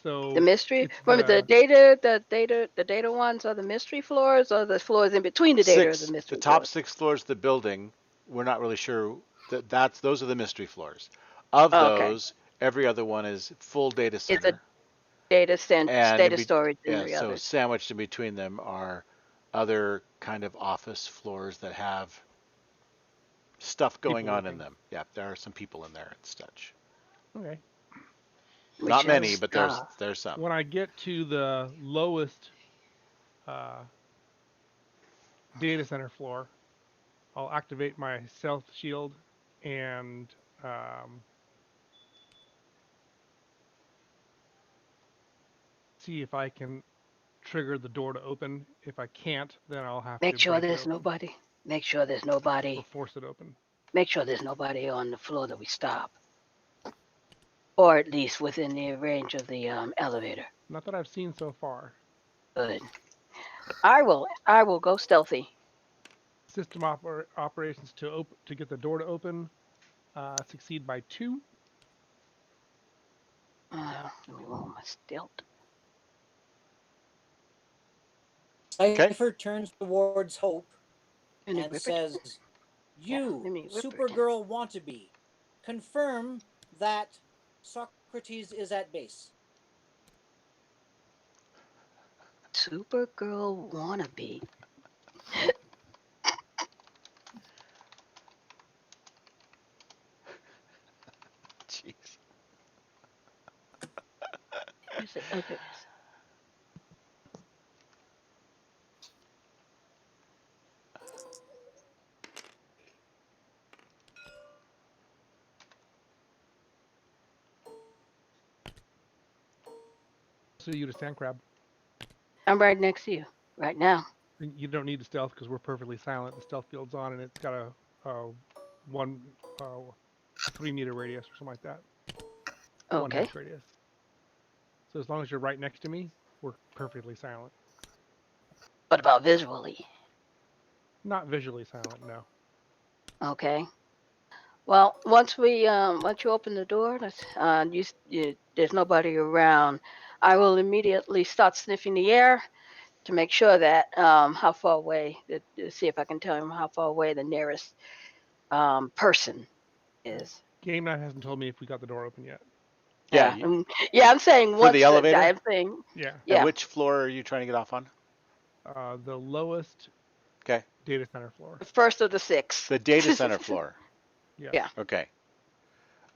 So The mystery. Remember the data ones are the mystery floors, or the floors in between the data are the mystery. The top floors? 6 floors of the building, we're not really sure those are the mystery floors. Of Okay. those, every other one is full data center. It's a data and storage in yeah, the so others. sandwiched in between them are other kind of office floors that have stuff going People on in working. them. Yeah, there are some people in there and such. Okay. We Not shall many, but stop. there's some. When I get to the lowest data center floor, I'll activate my stealth shield and see if I can trigger the door to open. If I can't, then I'll have Make to sure break it there's open nobody. Make sure there's or nobody. force it open. Make sure there's nobody on the floor that we stop, or at least within the range of the elevator. Not that I've seen so far. Good. I will go stealthy. System operations to get the door to open succeed by 2. Let me roll my stealth. Cypher turns towards Hope Let me and rip it. says, "You, let me rip it. Supergirl wannabe, confirm that Socrates is at base." Supergirl wannabe. Jeez. Is it? Okay. So you to Sand Crab. I'm right next to you right now. You don't need the stealth because we're perfectly silent. The stealth field's on, and it's got a 3-meter radius or something like that. Okay. 1 radius. So as long as you're right next to me, we're perfectly silent. What about visually? Not visually silent, no. Okay. Well, once you open the door, there's nobody around. I will immediately start sniffing the air to make sure that how far away, to see if I can tell him how far away the nearest person is. Game Night hasn't told me if we got the door open yet. Yeah. I'm saying for the elevator. I'm saying Yeah. And which floor are you trying to get off on? The lowest. Okay. Data center floor. The first of the 6. The data center floor. Yeah. Yeah. Okay.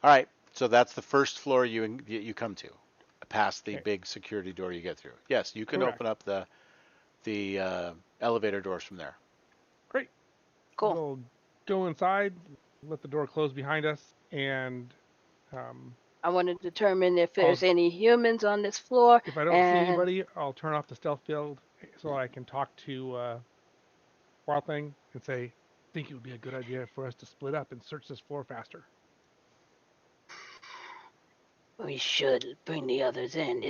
All right. So that's the first floor you come to, past the big security door you get through. Yes, you can Correct. open up the elevator doors from there. Great. Cool. We'll go inside, let the door close behind us, and I want to determine if there's any humans on this floor. if I don't see anybody, I'll turn off the stealth field so I can talk to Wild Thing and say, I think it would be a good idea for us to split up and search this floor faster. We should bring the others in.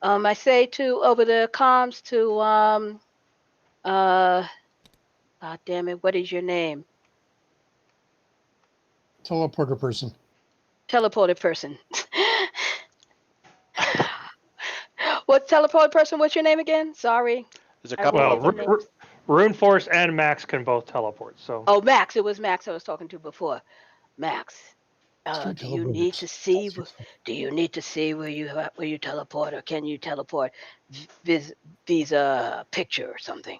I say to over the comms to God damn it, what is your name? Teleporter person. Teleported person. What teleported person? What's your name again? Sorry. There's a I couple Well, of forget them. your names. Rune Force and Max can both teleport. So Oh, Max. It was Max I was talking to before. Max. Two Do you need teleporters. to see? That's useful. Do you need to see where you teleport, or can you teleport via picture or something?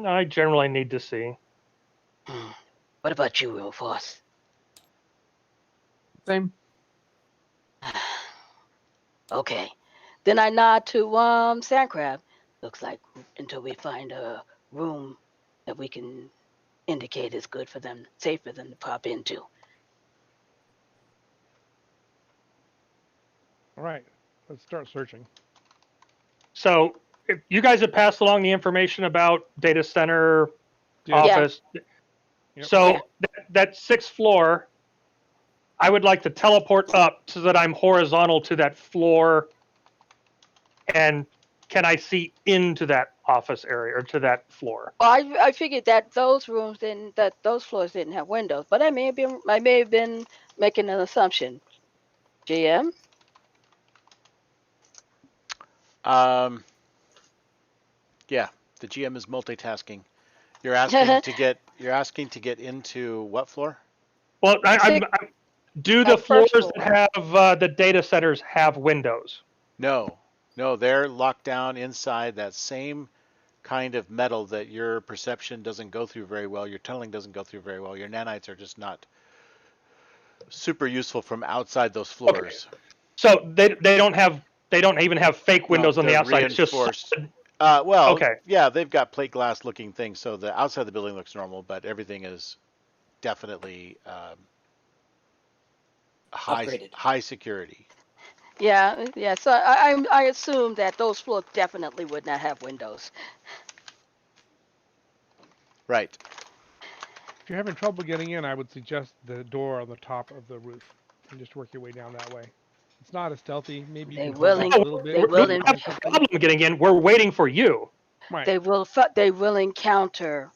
I generally need to see. What about you, Real Force? Same. Okay. Then I nod to Sandcrab. Looks like until we find a room that we can indicate is good for them, safe for them to pop into. All right, let's start searching. So if you guys have passed along the information about data center Yeah. office. Yep. So Yeah. that sixth floor, I would like to teleport up so that I'm horizontal to that floor. And can I see into that office area or to that floor? Well, I figured that those floors didn't have windows, but I may have been making an assumption. GM? Yeah, the GM is multitasking. You're asking to get into what floor? Well, do the That first floors floor. that have the data centers have windows? No, they're locked down inside that same kind of metal that your perception doesn't go through very well, your tunneling doesn't go through very well. Your nanites are just not super useful from outside those floors. Okay. So they don't even have fake No, windows on the they're outside. It's just reinforced. solid. Well, Okay. yeah, they've got plate glass looking things, so the outside of the building looks normal, but everything is definitely Upgraded. high security. Yeah. So I assume that those floors definitely would not have windows. Right. If you're having trouble getting in, I would suggest the door on the top of the roof and just work your way down that way. It's not as stealthy. Maybe you They can hold will. back a little bit They and will. maybe Have find no something. problem getting in. We're waiting for you. Right. They will encounter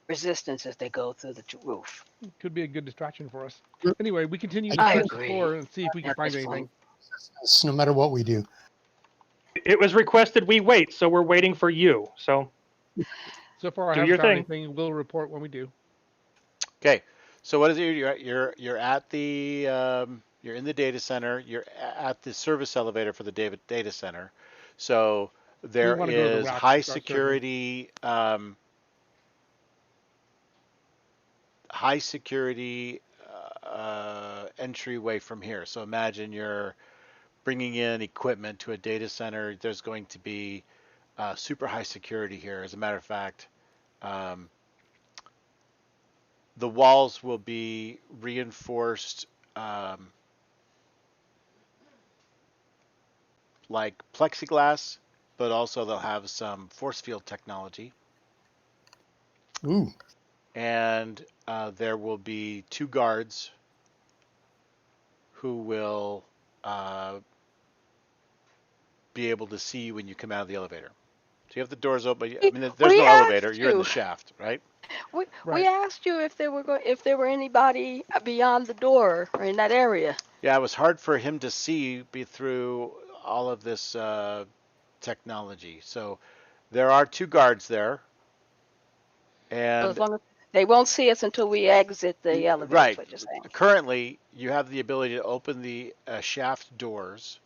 resistance as they go through the roof. Could be a good distraction for us. Yep. Anyway, we continue to I search the agree. floor and see if we can find Excellent. anything. No matter what we do. It was requested we wait, so we're waiting for you. So So far, I do haven't your found thing. anything. We'll report when we do. Okay. So what is it? You're at the you're in the data center. You're at the service elevator for the data center. So there want to go to the is routes high and start searching. security high security entryway from here. So imagine you're bringing in equipment to a data center. There's going to be super high security here. As a matter of fact, um, the walls will be reinforced like plexiglass, but also they'll have some force field technology. Ooh. And there will be 2 guards who will be able to see you when you come out of the elevator. So you have the doors open. I mean, there's We no elevator. asked You're in the you. shaft, right? We Right. asked you if there were anybody beyond the door or in that area. Yeah, it was hard for him to see through all of this technology. So there are 2 guards there, So and as long as they won't see us until we exit the elevator, right. is what you're saying. Currently, you have the ability to open the shaft doors,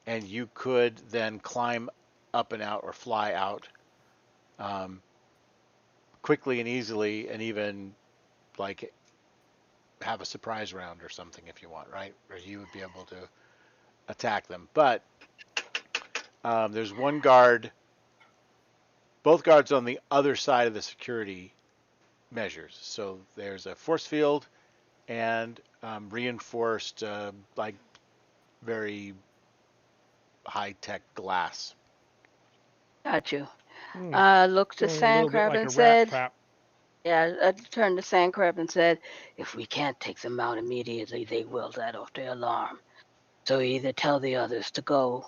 and you could then climb up and out or fly out quickly and easily, and even like have a surprise round or something if you want, right? Or you would be able to attack them. But there's one guard, both guards on the other side of the security measures. So there's a force field and reinforced, like very high tech glass. Got you. Looked to Feeling a little bit Sandcrab like and a rat said, trap. yeah, I turned to Sandcrab and said, if we can't take them out immediately, they will let off their alarm. So either tell the others to go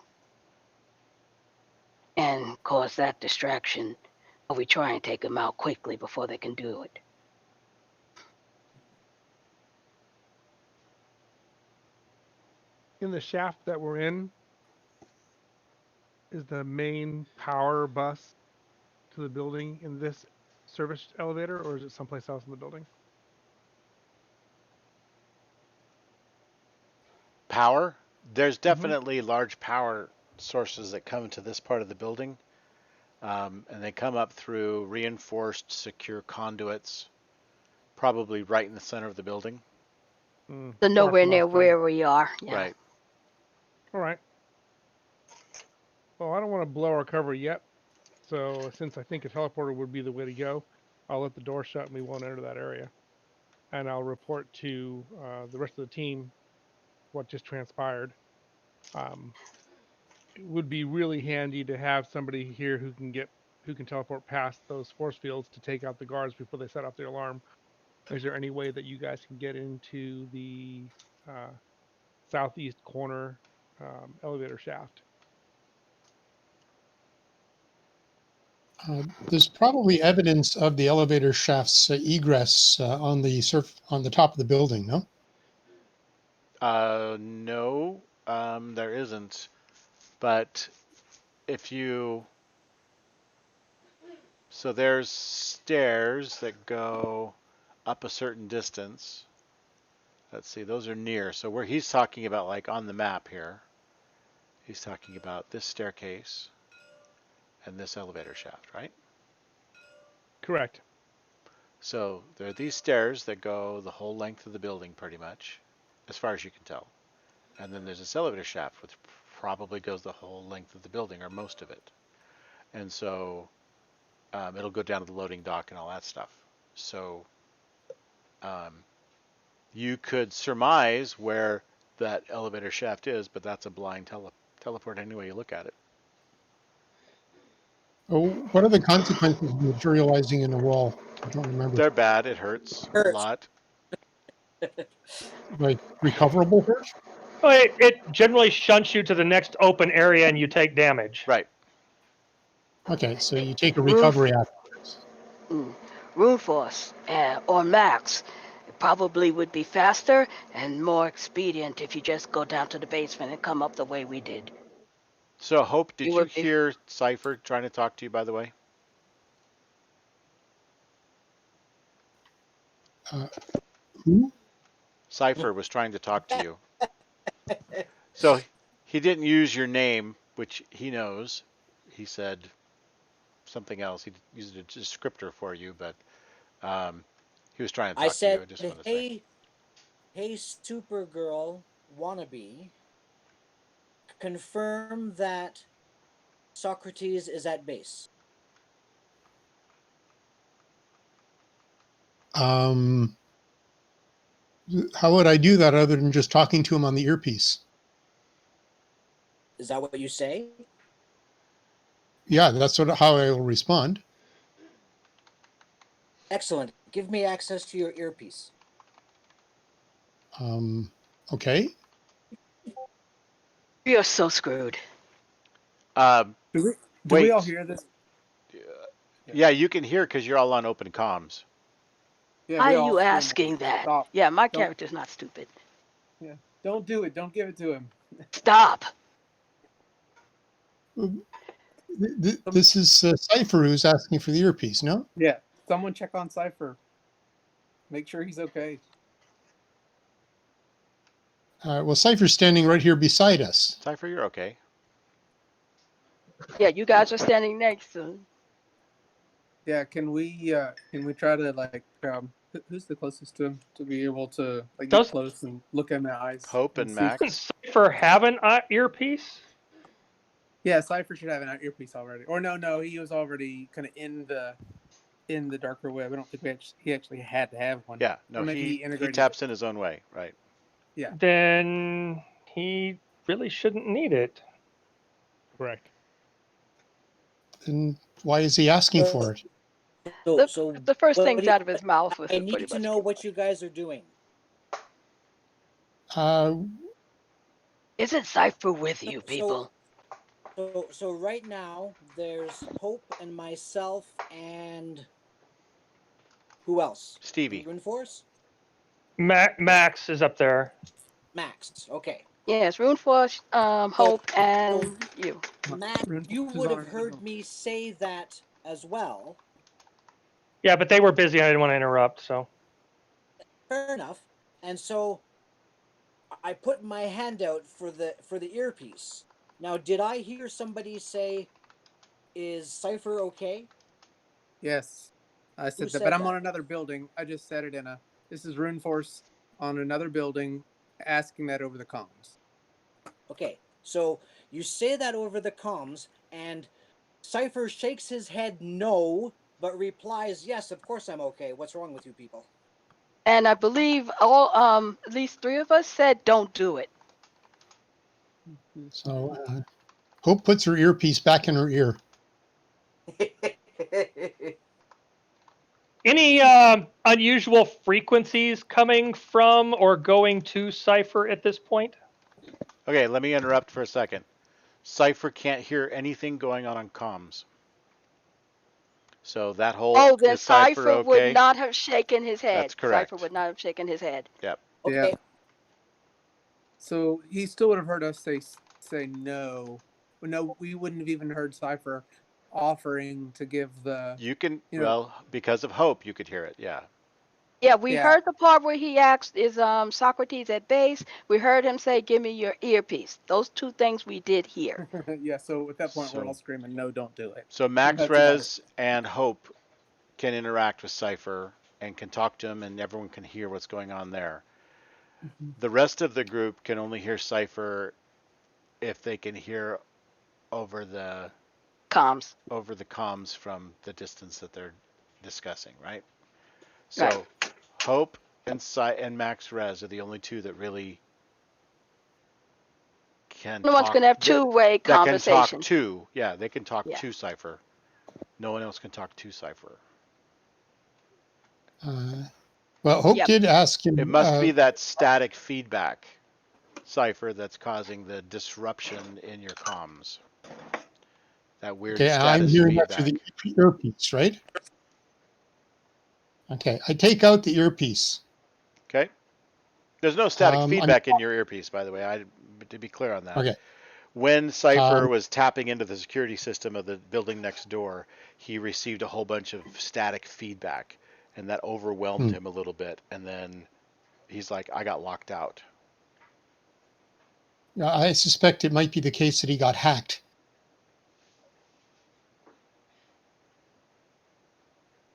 and cause that distraction, or we try and take them out quickly before they can do it. In the shaft that we're in, is the main power bus to the building in this service elevator, or is it someplace else in the building? Power? There's Mm-hmm. definitely large power sources that come to this part of the building, and they come up through reinforced secure conduits, probably right in the center of the building. So Far nowhere from near us, then. where we are. Yeah. Right. All right. Well, I don't want to blow our cover yet. So since I think a teleporter would be the way to go, I'll let the door shut and we won't enter that area. And I'll report to the rest of the team what just transpired. It would be really handy to have somebody here who can teleport past those force fields to take out the guards before they set off their alarm. Is there any way that you guys can get into the southeast corner elevator shaft? There's probably evidence of the elevator shaft's egress on the top of the building. No. No, there isn't. But if you, so there's stairs that go up a certain distance. Let's see, those are near. So where he's talking about, like on the map here, he's talking about this staircase and this elevator shaft, right? Correct. So there are these stairs that go the whole length of the building pretty much, as far as you can tell. And then there's this elevator shaft which probably goes the whole length of the building or most of it. And so it'll go down to the loading dock and all that stuff. So you could surmise where that elevator shaft is, but that's a blind teleport any way you look at it. Oh, what are the consequences of materializing in a wall? I don't remember. They're bad. It hurts a Hurts. lot. Like recoverable hurt? Well, it generally shunts you to the next open area and you take damage. Right. Okay, so you take a Roof, recovery afterwards. Room Force or Max. It probably would be faster and more expedient if you just go down to the basement and come up the way we did. So Hope, did It you would be- hear Cypher trying to talk to you, by the way? Who? Cypher was trying to talk to you. So he didn't use your name, which he knows. He said something else. He used a descriptor for you, but he was trying to I talk to you. said, I just want to say. hey, Supergirl wannabe, confirm that Socrates is at base. How would I do that other than just talking to him on the earpiece? Is that what you say? Yeah, that's how I will respond. Excellent. Give me access to your earpiece. Okay. We are so screwed. Do we Wait. all hear this? Yeah, you can hear because you're all on open comms. Yeah, Why we are all you scream, asking that? Stop. Yeah, my Don't- character's not stupid. Yeah. Don't do it. Don't give it to him. Stop. This is Cypher who's asking for the earpiece, no? Yeah. Someone check on Cypher. Make sure he's okay. Well, Cypher's standing right here beside us. Cypher, you're okay. Yeah, you guys are standing next to him. Yeah, can we try to like who's the closest to him to be able to like get Does- close and look in the eyes? Hope and see- Max. Doesn't Cypher have an earpiece? Yeah, Cypher should have an earpiece already. Or no, he was already kind of in the darker web. I don't think he actually had to have one. Yeah, no, Or maybe he integrated taps in his own way, right? Yeah. Then he really shouldn't need it. Correct. then why is he asking for it? The first what things do you- out of his mouth was I to pretty need to much know give what up. you guys are doing. Uh, Isn't Cypher with you, So, people? so right now there's Hope and myself and who else? Stevie. Runeforce? Max is up there. Max. Okay. Yes, Runeforce, Hope, So and you. Max, you Runeforce is would on have another heard building. me say that as well. Yeah, but they were busy. I didn't want to interrupt. So Fair enough. And so I put my hand out for the earpiece. Now, did I hear somebody say, "Is Cipher okay?" Yes, I Who said that, but said I'm on that? another building. I just said it in a. This is Runeforce on another building, asking that over the comms. Okay, so you say that over the comms, and Cipher shakes his head no, but replies, "Yes, of course I'm okay. What's wrong with you people?" And I believe all at least 3 of us said don't do it. so Hope puts her earpiece back in her ear. any unusual frequencies coming from or going to Cypher at this point? Okay, let me interrupt for a second. Cypher can't hear anything going on comms. So that whole Oh, then is Cypher Cypher would okay? not have shaken his head. That's Cypher correct. would not have shaken his head. Yep. Okay. Yeah. So he still would have heard us say no. Well, no, we wouldn't have even heard Cipher offering to give the. You can, You know, well, because of Hope, you could hear it. Yeah. Yeah, we yeah, heard the part where he asked, "Is Socrates at base?" We heard him say, "Give me your earpiece." Those 2 things we did hear. yeah. So at that point, we're all So, screaming, "No, don't do it." so Max That's about it. Rez and Hope can interact with Cypher and can talk to him, and everyone can hear what's going on there. Mhm. The rest of the group can only hear Cypher if they can hear over the Comms. over the comms from the distance that they're discussing, right? Right. So Hope and Max Rez are the only 2 that really can No one's talk gonna have two-way that can talk conversation. to. Yeah, they can talk Yeah. to Cypher. No one else can talk to Cypher. Well, Hope Yep. did ask It him. must be that static feedback Cypher that's causing the disruption in your comms. That weird Okay, I'm status hearing that through feedback. the earpiece, right? Okay, I take out the earpiece. Okay? There's no static I'm feedback in your earpiece, by the way. To be clear on that. okay. When Cypher Um, was tapping into the security system of the building next door, he received a whole bunch of static feedback, and that overwhelmed hmm. him a little bit. And then he's like, I got locked out. I suspect it might be the case that he got hacked.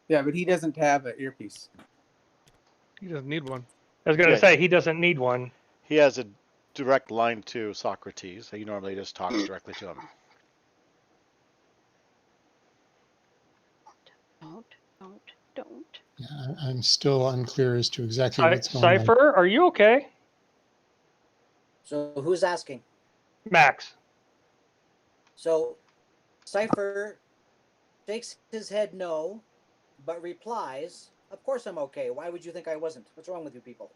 Yeah, but he doesn't have an earpiece. He doesn't need one. I was going to Yeah, say he doesn't need one. he has a direct line to Socrates. He normally just talks directly to him. Don't. Yeah, I'm still unclear as to exactly what's going on. Cypher, are you okay? So who's asking? Max. So Cipher shakes his head no, but replies, "Of course I'm okay. Why would you think I wasn't? What's wrong with you people?"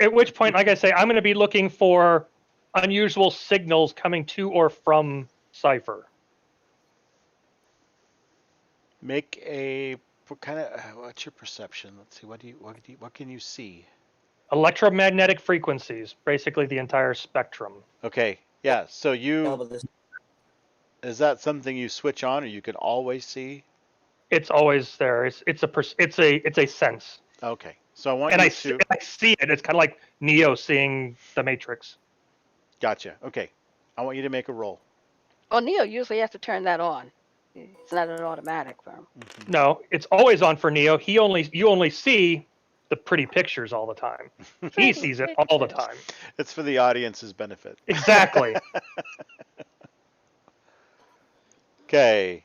At which point, like I say, I'm going to be looking for unusual signals coming to or from Cypher. Make a what kind of what's your perception? Let's see. What can you see? Electromagnetic frequencies, basically the entire spectrum. Okay. Yeah. So Hell, this is that something you switch on, or you can always see? It's always there. It's a sense, Okay. So I want and you to. I see it. It's kind of like Neo seeing the Matrix. Gotcha. Okay. I want you to make a roll. Well, Neo usually has to turn that on. It's not an automatic for him. Mm-hmm. No, it's always on for Neo. You only see the pretty pictures all the time. He sees it all the time. It's for the audience's benefit. Exactly. Okay.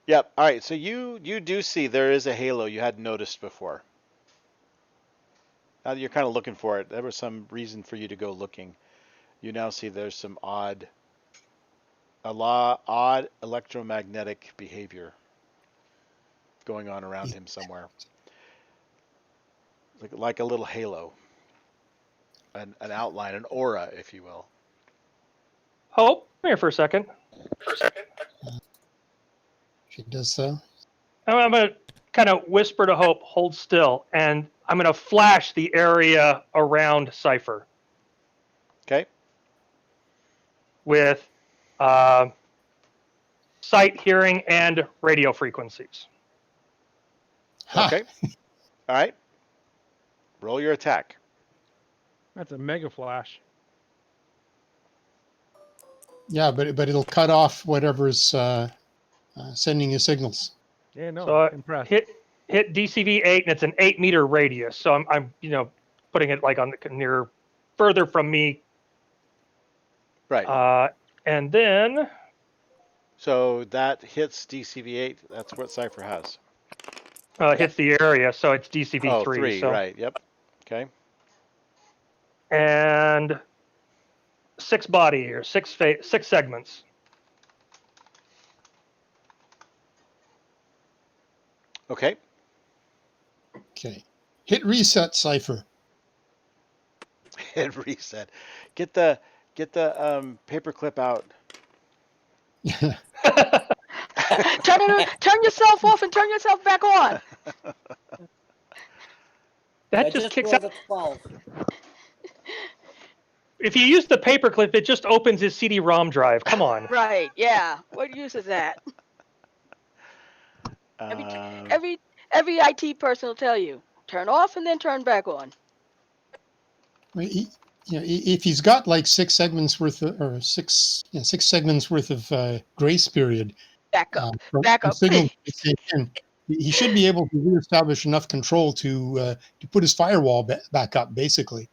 Yep. All right. So you do see there is a halo you hadn't noticed before. Now that you're kind of looking for it, there was some reason for you to go looking. You now see there's some odd odd electromagnetic behavior going on around him somewhere, like a little halo, an outline, an aura, if you will. Hope, come here for a second. She does so. I'm going to kind of whisper to Hope, hold still, and I'm going to flash the area around Cypher Okay. with sight, hearing, and radio frequencies. Ha! Okay. All right. Roll your attack. That's a mega flash. Yeah, but it'll cut off whatever's sending you signals. Yeah, no, So impressed. hit DCV 8, and it's an 8-meter radius. So I'm putting it like on the near, further from me. Right. And then So that hits DCV8. That's what Cypher has. hits the area, so it's DCV Oh, 3. 3. So Right. Yep. Okay. and 6 body or 6 segments. Okay. Okay. Hit reset, Cypher. Hit reset. Get the paperclip out. Turn yourself off and turn yourself back on. That I just kicks rolled out. a 12. If you use the paperclip, it just opens his CD-ROM drive. Come on. Right, yeah. What use is that? Every IT person will tell you, turn off and then turn back on. If he's got like 6 segments worth of, or 6 segments worth of grace period, Back up. from signals that came in, he should be able to reestablish enough control to put his firewall back up, basically.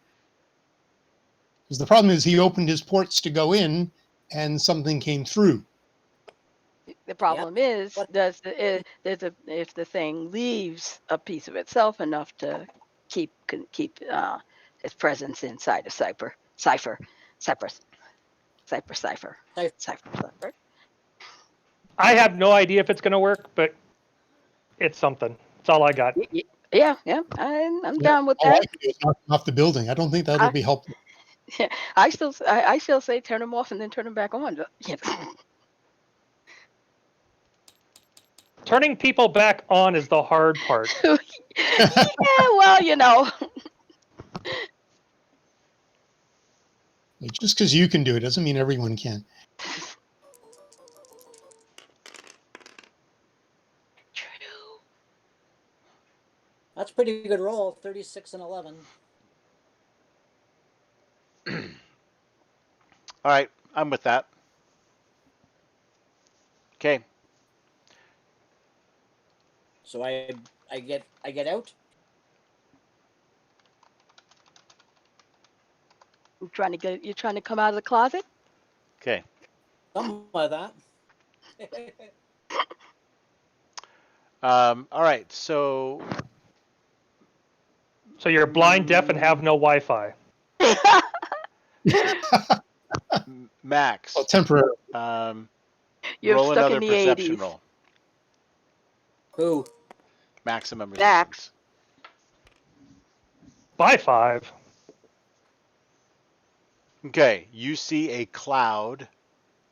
Because the problem is he opened his ports to go in, and something came through. The problem is, if the thing leaves a piece of itself enough to keep its presence inside of Cypher. I have no idea if it's going to work, but it's something. That's all I got. Yeah, I'm down with All I that. can do is knock him off the building. I don't think that'll be helpful. I still say turn them off and then turn them back on. Turning people back on is the hard part. Yeah, well, Just because you can do it doesn't mean everyone can. True. That's pretty good roll. 36 and 11. All right. I'm with that. Okay. So I get out. You're trying to come out of the closet? Okay. Something like that. All right. So you're blind, deaf, and have no Wi-Fi. Max. Well, temporarily. You're roll stuck another in the perception 80s. roll. Who? Maximum resistance. Max. By 5. Okay. You see a cloud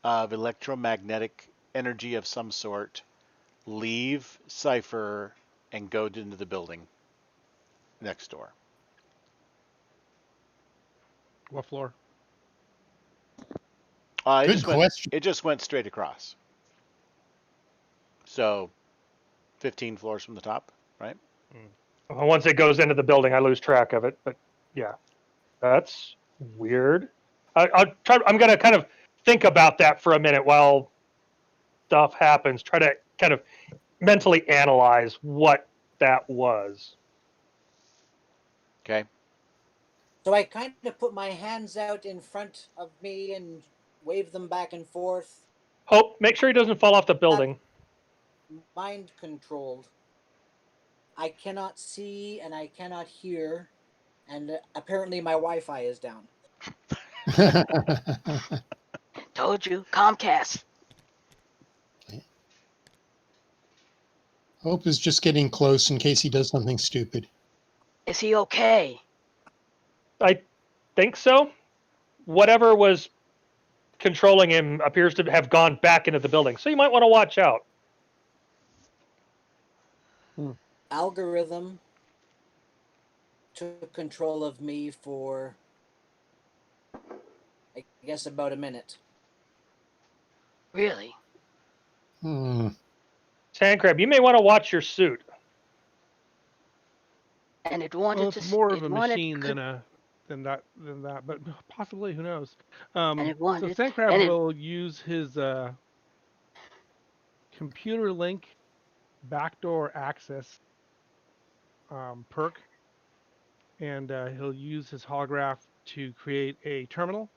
of electromagnetic energy of some sort leave Cypher and go into the building next door. What floor? Good question. It just went straight across. So 15 floors from the top, right? Once it goes into the building, I lose track of it. But yeah, that's weird. I'm going to kind of think about that for a minute while stuff happens. Try to kind of mentally analyze what that was. Okay. So I kind of put my hands out in front of me and wave them back and forth. Hope, make sure he doesn't fall off the building. Mind controlled. I cannot see and I cannot hear, and apparently my Wi-Fi is down. Told you, Comcast. Hope is just getting close in case he does something stupid. Is he okay? I think so. Whatever was controlling him appears to have gone back into the building, so you might want to watch out. Algorithm took control of me for, I guess, about a minute. Really? Sandcrab, you may want to watch your suit. And it wanted Well, to. it's more of It a wanted. machine than that, but possibly, who knows? And it So wanted. Sandcrab And it. will use his computer link backdoor access perk, and he'll use his holograph to create a terminal.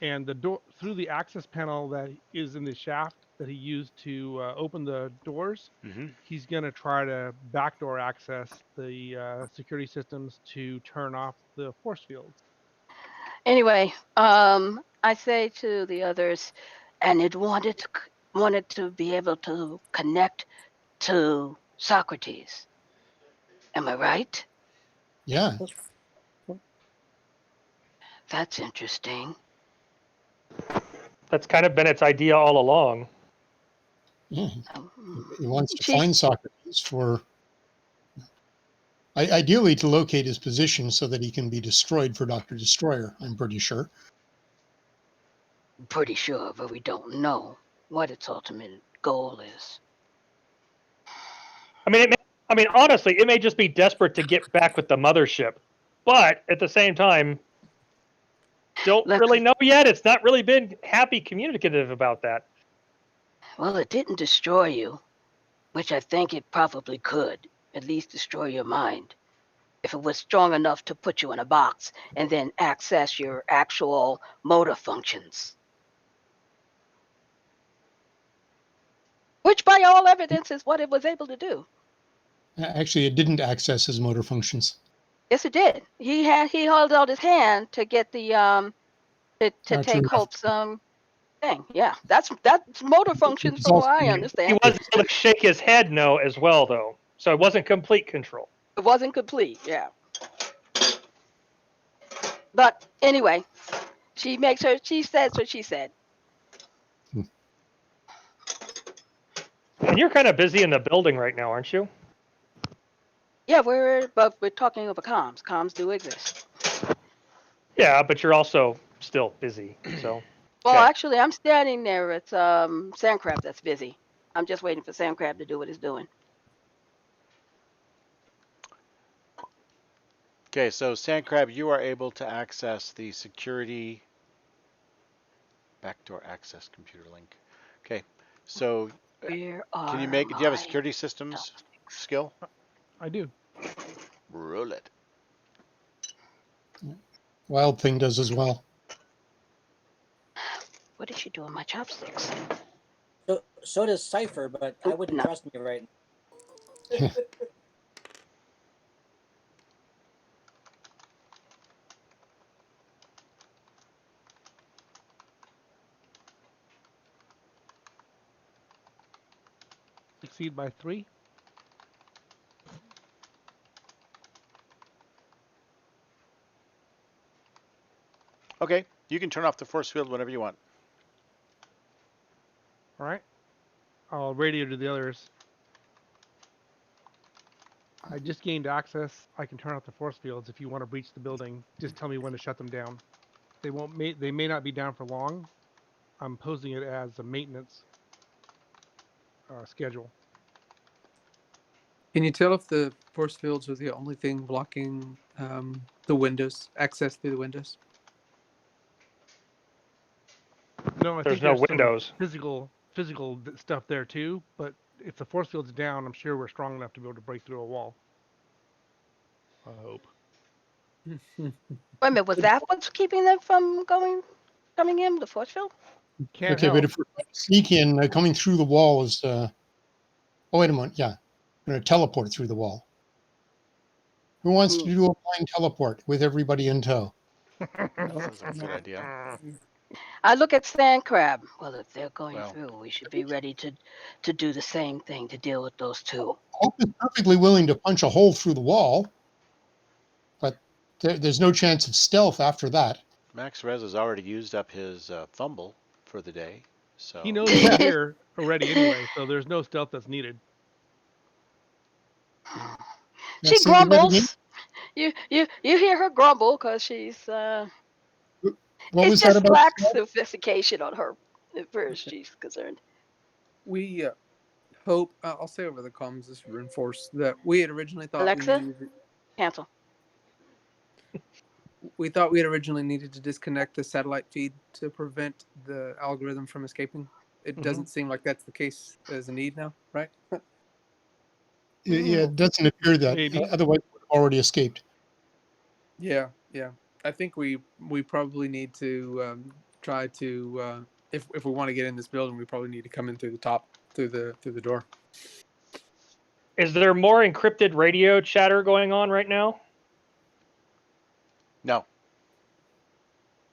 And the door through the access panel that is in the shaft that he used to open the doors, Mm-hmm. he's going to try to backdoor access the security systems to turn off the force fields. Anyway, I say to the others, and it wanted to be able to connect to Socrates. Am I right? Yeah. That's interesting. That's kind of been its idea all along. Yeah. He wants to She find Socrates for, ideally, to locate his position so that he can be destroyed for Dr. Destroyer, I'm pretty sure. pretty sure, but we don't know what its ultimate goal is. I mean, honestly, it may just be desperate to get back with the mothership, but at the same time, don't Look, really know yet. It's not really been happy communicative about that. well, it didn't destroy you, which I think it probably could, at least destroy your mind. If it was strong enough to put you in a box and then access your actual motor functions. Which, by all evidence, is what it was able to do. Actually, it didn't access his motor functions. Yes, it did. He held out his hand to get the to take Hope's thing. Yeah, that's motor functions from what I He understand. was able to shake his head no as well, though. So it wasn't complete control. It wasn't complete. Yeah. But anyway, she says what she said. And you're kind of busy in the building right now, aren't you? Yeah, we're talking over comms. Comms do exist. Yeah, but you're also still busy. So Well, Okay. actually, I'm standing there. It's Sandcrab that's busy. I'm just waiting for Sandcrab to do what he's doing. Okay, so Sandcrab, you are able to access the security backdoor access computer link. Okay, so Where can you are make? Do you have a my security systems skill? I do. Roll it. Wild Thing does as well. What did she do with my chopsticks? So does Cypher, but I wouldn't No. trust me right now. Succeed by 3. Okay, you can turn off the force field whenever you want. All right. I'll radio to the others. I just gained access. I can turn off the force fields. If you want to breach the building, just tell me when to shut them down. They may not be down for long. I'm posing it as a maintenance schedule. Can you tell if the force fields are the only thing blocking the windows, access through the windows? No, I there's think no there's some windows. physical stuff there too. But if the force field's down, I'm sure we're strong enough to be able to break through a wall. I hope. Wait a minute, was that what's keeping them from coming in, the force field? Can't Okay, help. but if we're going to sneak in, coming through the wall is. Oh, wait a minute. Yeah. We're going to teleport through the wall. Who wants to do a blind teleport with everybody in tow? That sounds like a good idea. I look at Sand Crab. Well, if they're going Well, through, we should be ready to do the same thing to deal with those two. Hope is perfectly willing to punch a hole through the wall, but there's no chance of stealth after that. Max Rez has already used up his fumble for the day, He so knows we're here already anyway, so there's no stealth that's needed. She Say that again. grumbles. You hear her grumble because she's What it's was that just about? lack sophistication on her as far as she's concerned. We hope I'll say over the comms just reinforce that we had originally thought Alexa, cancel. we thought we had originally needed to disconnect the satellite feed to prevent the algorithm from escaping. It doesn't seem like that's the case as a need now, right? Yeah, it doesn't appear that. Maybe. Otherwise, it would have already escaped. Yeah. I think we probably need to try to if we want to get in this building, we probably need to come in through the top through the door. Is there more encrypted radio chatter going on right now? no.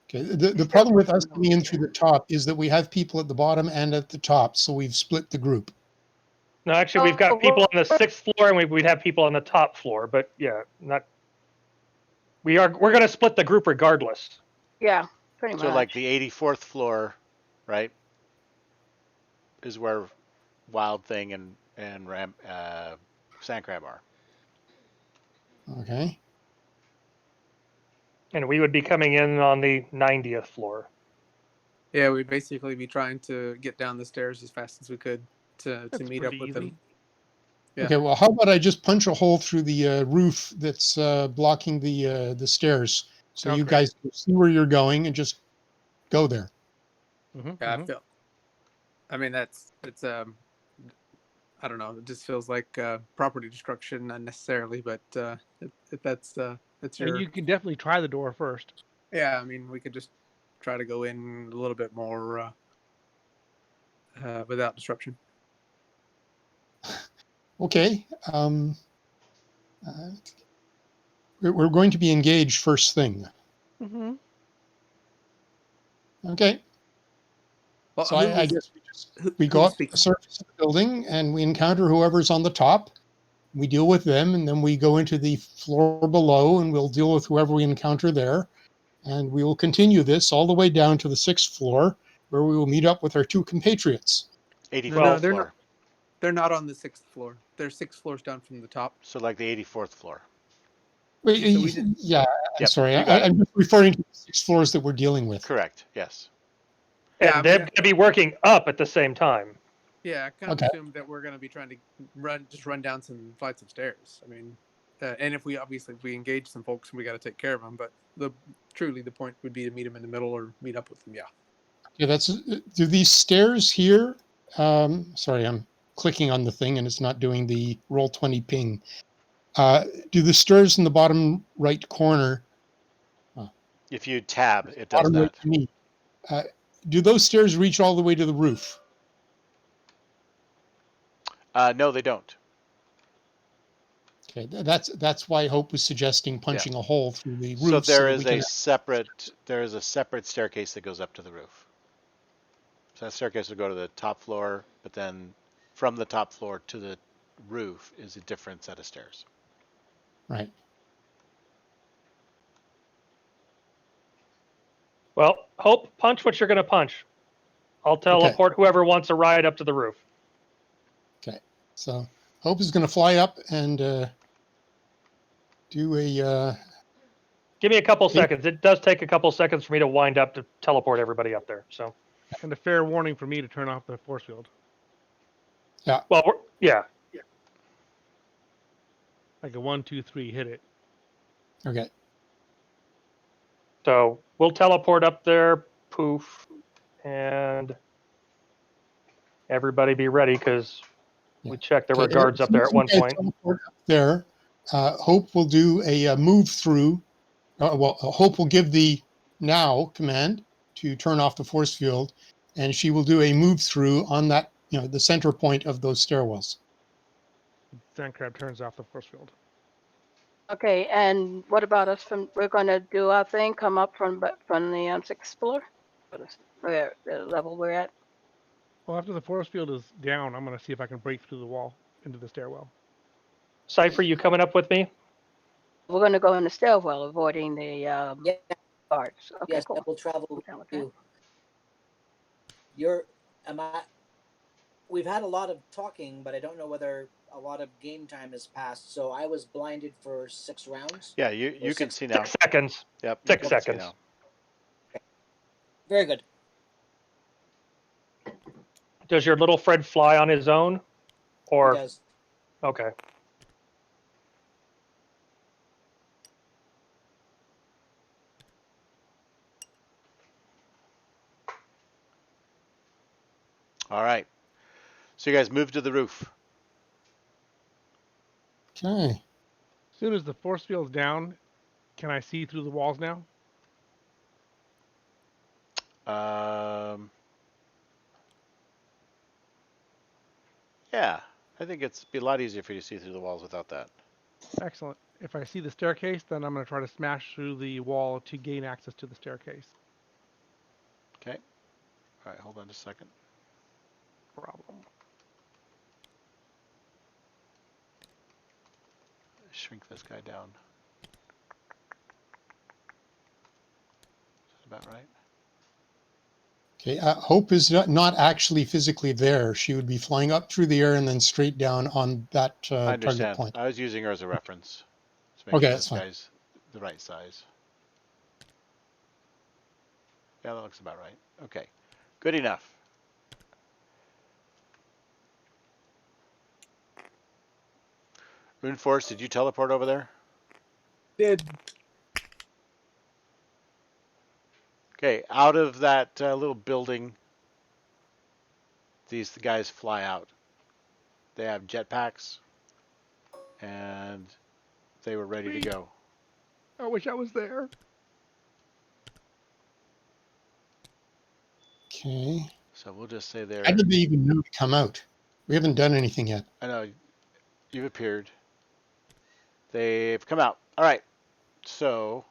Okay. The problem with us coming in through the top is that we have people at the bottom and at the top, so we've split the group. No, actually, we've got people on the 6th floor, and we'd have people on the top floor. But yeah, not. We're going to split the group regardless. Yeah, pretty So much. like the 84th floor, right, is where Wild Thing and Sand Crab are. Okay. And we would be coming in on the 90th floor. Yeah, we'd basically be trying to get down the stairs as fast as we could to That's meet up pretty with easy. them. Yeah. Okay. Well, how about I just punch a hole through the roof that's blocking the stairs, so you Okay. guys can see where you're going and just go there. Yeah, I mean it's I don't know. It just feels like property destruction, not necessarily, but if that's your. You can definitely try the door first. Yeah, I mean, we could just try to go in a little bit more without disruption. Okay. We're going to be engaged first thing. Okay. Well, So I guess we go up to the surface of the building and we encounter whoever's on the top. We deal with them, and then we go into the floor below and we'll deal with whoever we encounter there. And we will continue this all the way down to the 6th floor, where we will meet up with our two compatriots. 84th they're floor. not. They're not on the 6th floor. They're 6 floors down from the top. So like the 84th floor. Wait, So yeah, Yep, sorry. you got it. I'm just referring to the 6 floors that we're dealing with. Correct. Yes. And Yeah, I they're mean, going to be working up at the same time. Yeah, I kind of Okay. assumed that we're going to be trying to run down some flights of stairs. I mean, and if we engage some folks, we got to take care of them. But truly the point would be to meet them in the middle or meet up with them. Yeah. Yeah, do these stairs here? Sorry, I'm clicking on the thing and it's not doing the Roll20 ping. Do the stairs in the bottom right corner? If you tab, it does Bottom right that. to me. Do those stairs reach all the way to the roof? No, they don't. Okay, that's why Hope was suggesting punching a hole through the roof. So there that is we can a separate staircase that goes up to the roof. So that staircase will go to the top floor, but then from the top floor to the roof is a different set of stairs. Right. Well, Hope, punch what you're going to punch. I'll teleport whoever wants a ride up to the roof. Okay. So Hope is going to fly up and do a. Give me a couple seconds. It does take a couple seconds for me to wind up to teleport everybody up there. So. And a fair warning for me to turn off the force field. Yeah. Well, yeah. Like a 1, 2, 3, hit it. Okay. So we'll teleport up there, poof, and everybody be ready because we checked there were guards up there at one point. Teleport up there. Hope will do a move through. Hope will give the now command to turn off the force field, and she will do a move through on that, the center point of those stairwells. Sandcrab turns off the force field. Okay, and what about us? We're going to do our thing, come up from the 6th floor? Where the level we're at? Well, after the force field is down, I'm going to see if I can break through the wall into the stairwell. Cypher, you coming up with me? We're gonna go in the stairwell, avoiding the Yeah, guards. Okay, yes, cool. that will I'm travel down with that. to. You're. Am I? We've had a lot of talking, but I don't know whether a lot of game time has passed. So I was blinded for 6 rounds. Yeah, you Or can 6. see now. 6 seconds. Yep. 6 you can see seconds. now. Very good. Does your little Fred fly on his own? He Or does. okay. All right. So you guys move to the roof. Okay. As soon as the force field's down, can I see through the walls now? Yeah, I think it's be a lot easier for you to see through the walls without that. Excellent. If I see the staircase, then I'm going to try to smash through the wall to gain access to the staircase. Okay. All right, hold on just a second. Problem. Shrink this guy down. Is that about right? Okay. Hope is not actually physically there. She would be flying up through the air and then straight down on that I target understand. point. I was using her as a reference to make Okay, sure that's this fine. guy's the right size. Yeah, that looks about right. Okay, good enough. Runeforce, did you teleport over there? Did Okay, out of that little building, the guys fly out. They have jetpacks, and they were ready to go. I wish I was there. Okay. So we'll just say How they're. did they even know to come out? We haven't done anything yet. I know you've appeared. They've come out. All right. So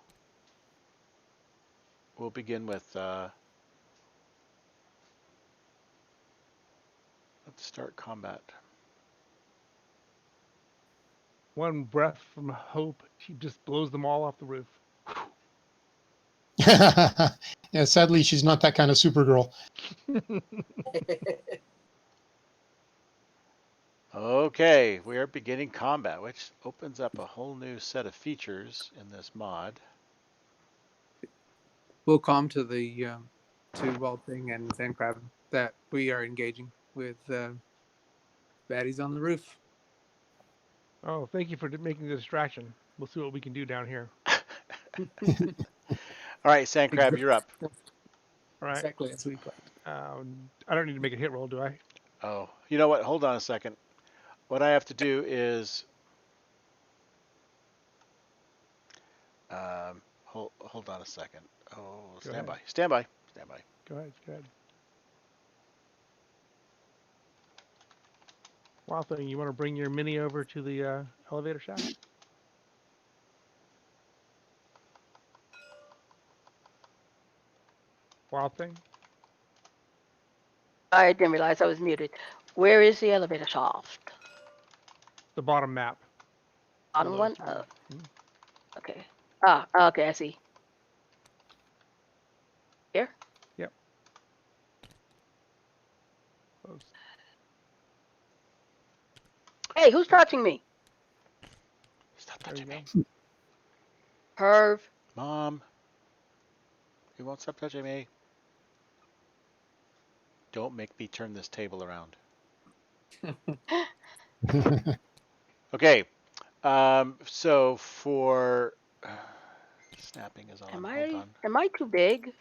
we'll begin with. Let's start combat. One breath from Hope, she just blows them all off the roof. Yeah, sadly, she's not that kind of Supergirl. Okay, we are beginning combat, which opens up a whole new set of features in this mod. we'll come to the to Walting and Sandcrab that we are engaging with baddies on the roof. Oh, thank you for making the distraction. We'll see what we can do down here. All right, Sandcrab, you're up. All right. Exactly as we planned. I don't need to make a hit roll, do I? Oh, you know what? Hold on a second. What I have to do is hold on a second. Oh, Go stand by, ahead. stand by, stand by. Go ahead. Go ahead. Wild Thing, you want to bring your mini over to the elevator shaft? Wild Thing? I didn't realize I was muted. Where is the elevator shaft? The bottom map. Bottom one? Below. Oh, Mhm. okay. Okay, I see. Here? Yep. Close. Hey, who's touching me? Stop There you touching go. me, Perv. Mom. You won't stop touching me. Don't make me turn this table around. Okay. So for snapping is on. Hold on. Am I too big? I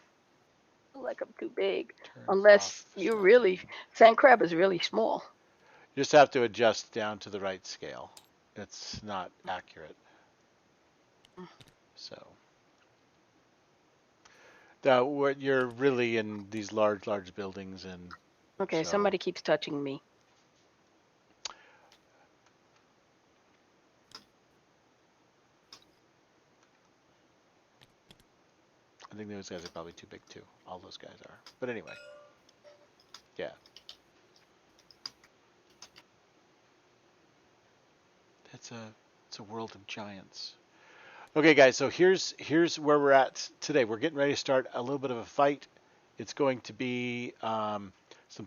feel like I'm too big. Turns Unless off you snapping. really, Sand Crab is really small. You just have to adjust down to the right scale. It's not accurate. So you're really in these large buildings, and Okay, so somebody keeps touching me. I think those guys are probably too big too. All those guys are. But anyway. Yeah. It's a world of giants. Okay, guys, so here's where we're at today. We're getting ready to start a little bit of a fight. It's going to be some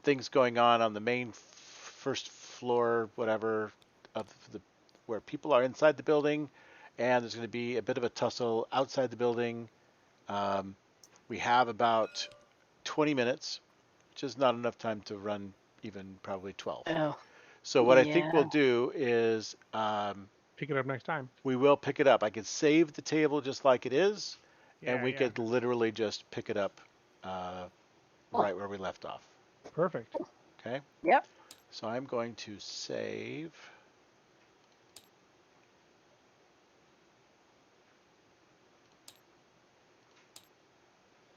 things going on the main first floor, whatever, of the where people are inside the building, and there's going to be a bit of a tussle outside the building. We have about 20 minutes, which is not enough time to run even probably 12. Oh, So what I think yeah. we'll do is Pick it up next time. we will pick it up. I could save the table just like it is, and Yeah, we yeah. could literally just pick it up right where we left off. Perfect. Okay? Yep. So I'm going to save.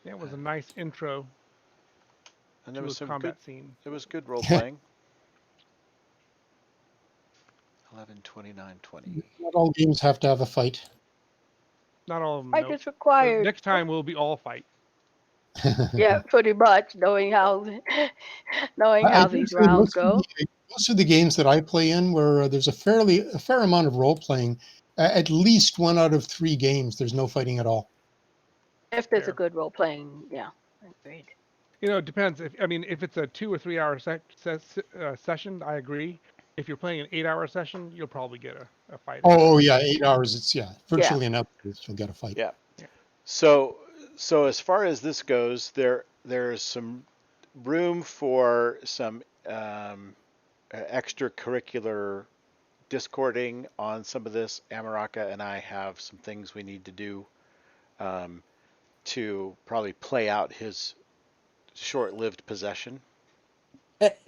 Yeah, it was a nice intro And to there a was some combat good, scene. it was good role playing. 11, 29, 20. Not all games have to have a fight. Not all of them. Fight Nope. is required. Next time will be all fight. Yeah, pretty much. Knowing how I do these say rounds go. most of the games that I play in, where there's a fair amount of role playing, at least 1 out of 3 games, there's no fighting at all. If there's a Fair. good role playing, yeah, agreed. You know, it depends. If it's a 2 or 3 hour session, I agree. If you're playing an 8-hour session, you'll probably get a fight. Oh yeah, 8 hours. It's virtually enough. You'll get a fight. Yeah. Yeah. So as far as this goes, there's some room for some extracurricular discording on some of this. Amaraka and I have some things we need to do to probably play out his short-lived possession.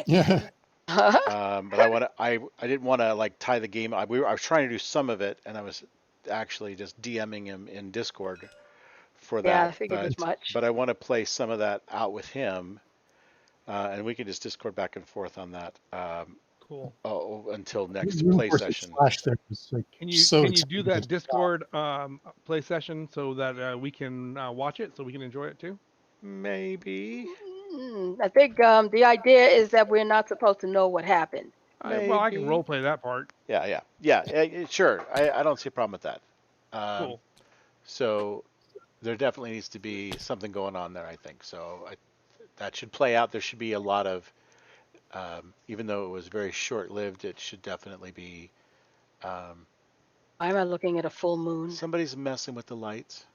Yeah. But I didn't want to like tie the game. I was trying to do some of it, and I was actually just DMing him in Discord for that. Yeah, I figured as much. But I want to play some of that out with him, and we can just Discord back and forth on that. Cool. Until next Room play for session. Slash there was, like, Can you so can you do that excited. Discord play session so that we can watch it, so we can enjoy it too? Maybe. I think the idea is that we're not supposed to know what happened. Well, I can Maybe. role play that part. Yeah. Sure. I don't see a problem with that. Cool. So there definitely needs to be something going on there, I think. So that should play out. There should be a lot of, even though it was very short-lived, it should definitely be. Why am I looking at a full moon? Somebody's messing with the lights.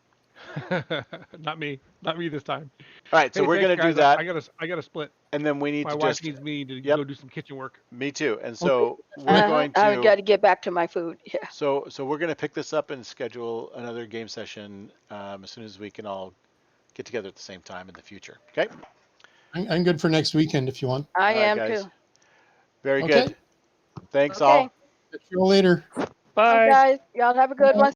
Not me this time. All right, so Hey, we're thanks, gonna do guys. that, I gotta split. and then we need My to wife just. needs me to Yep. go do some kitchen work. Me too. And so we're going I to. got to get back to my food. Yeah. So we're going to pick this up and schedule another game session as soon as we can all get together at the same time in the future. Okay. I'm good for next weekend if you want. I All right, am guys. too. Very Okay. good. Thanks Okay. all. Catch you all later. Bye, Bye. guys. Y'all have a good one.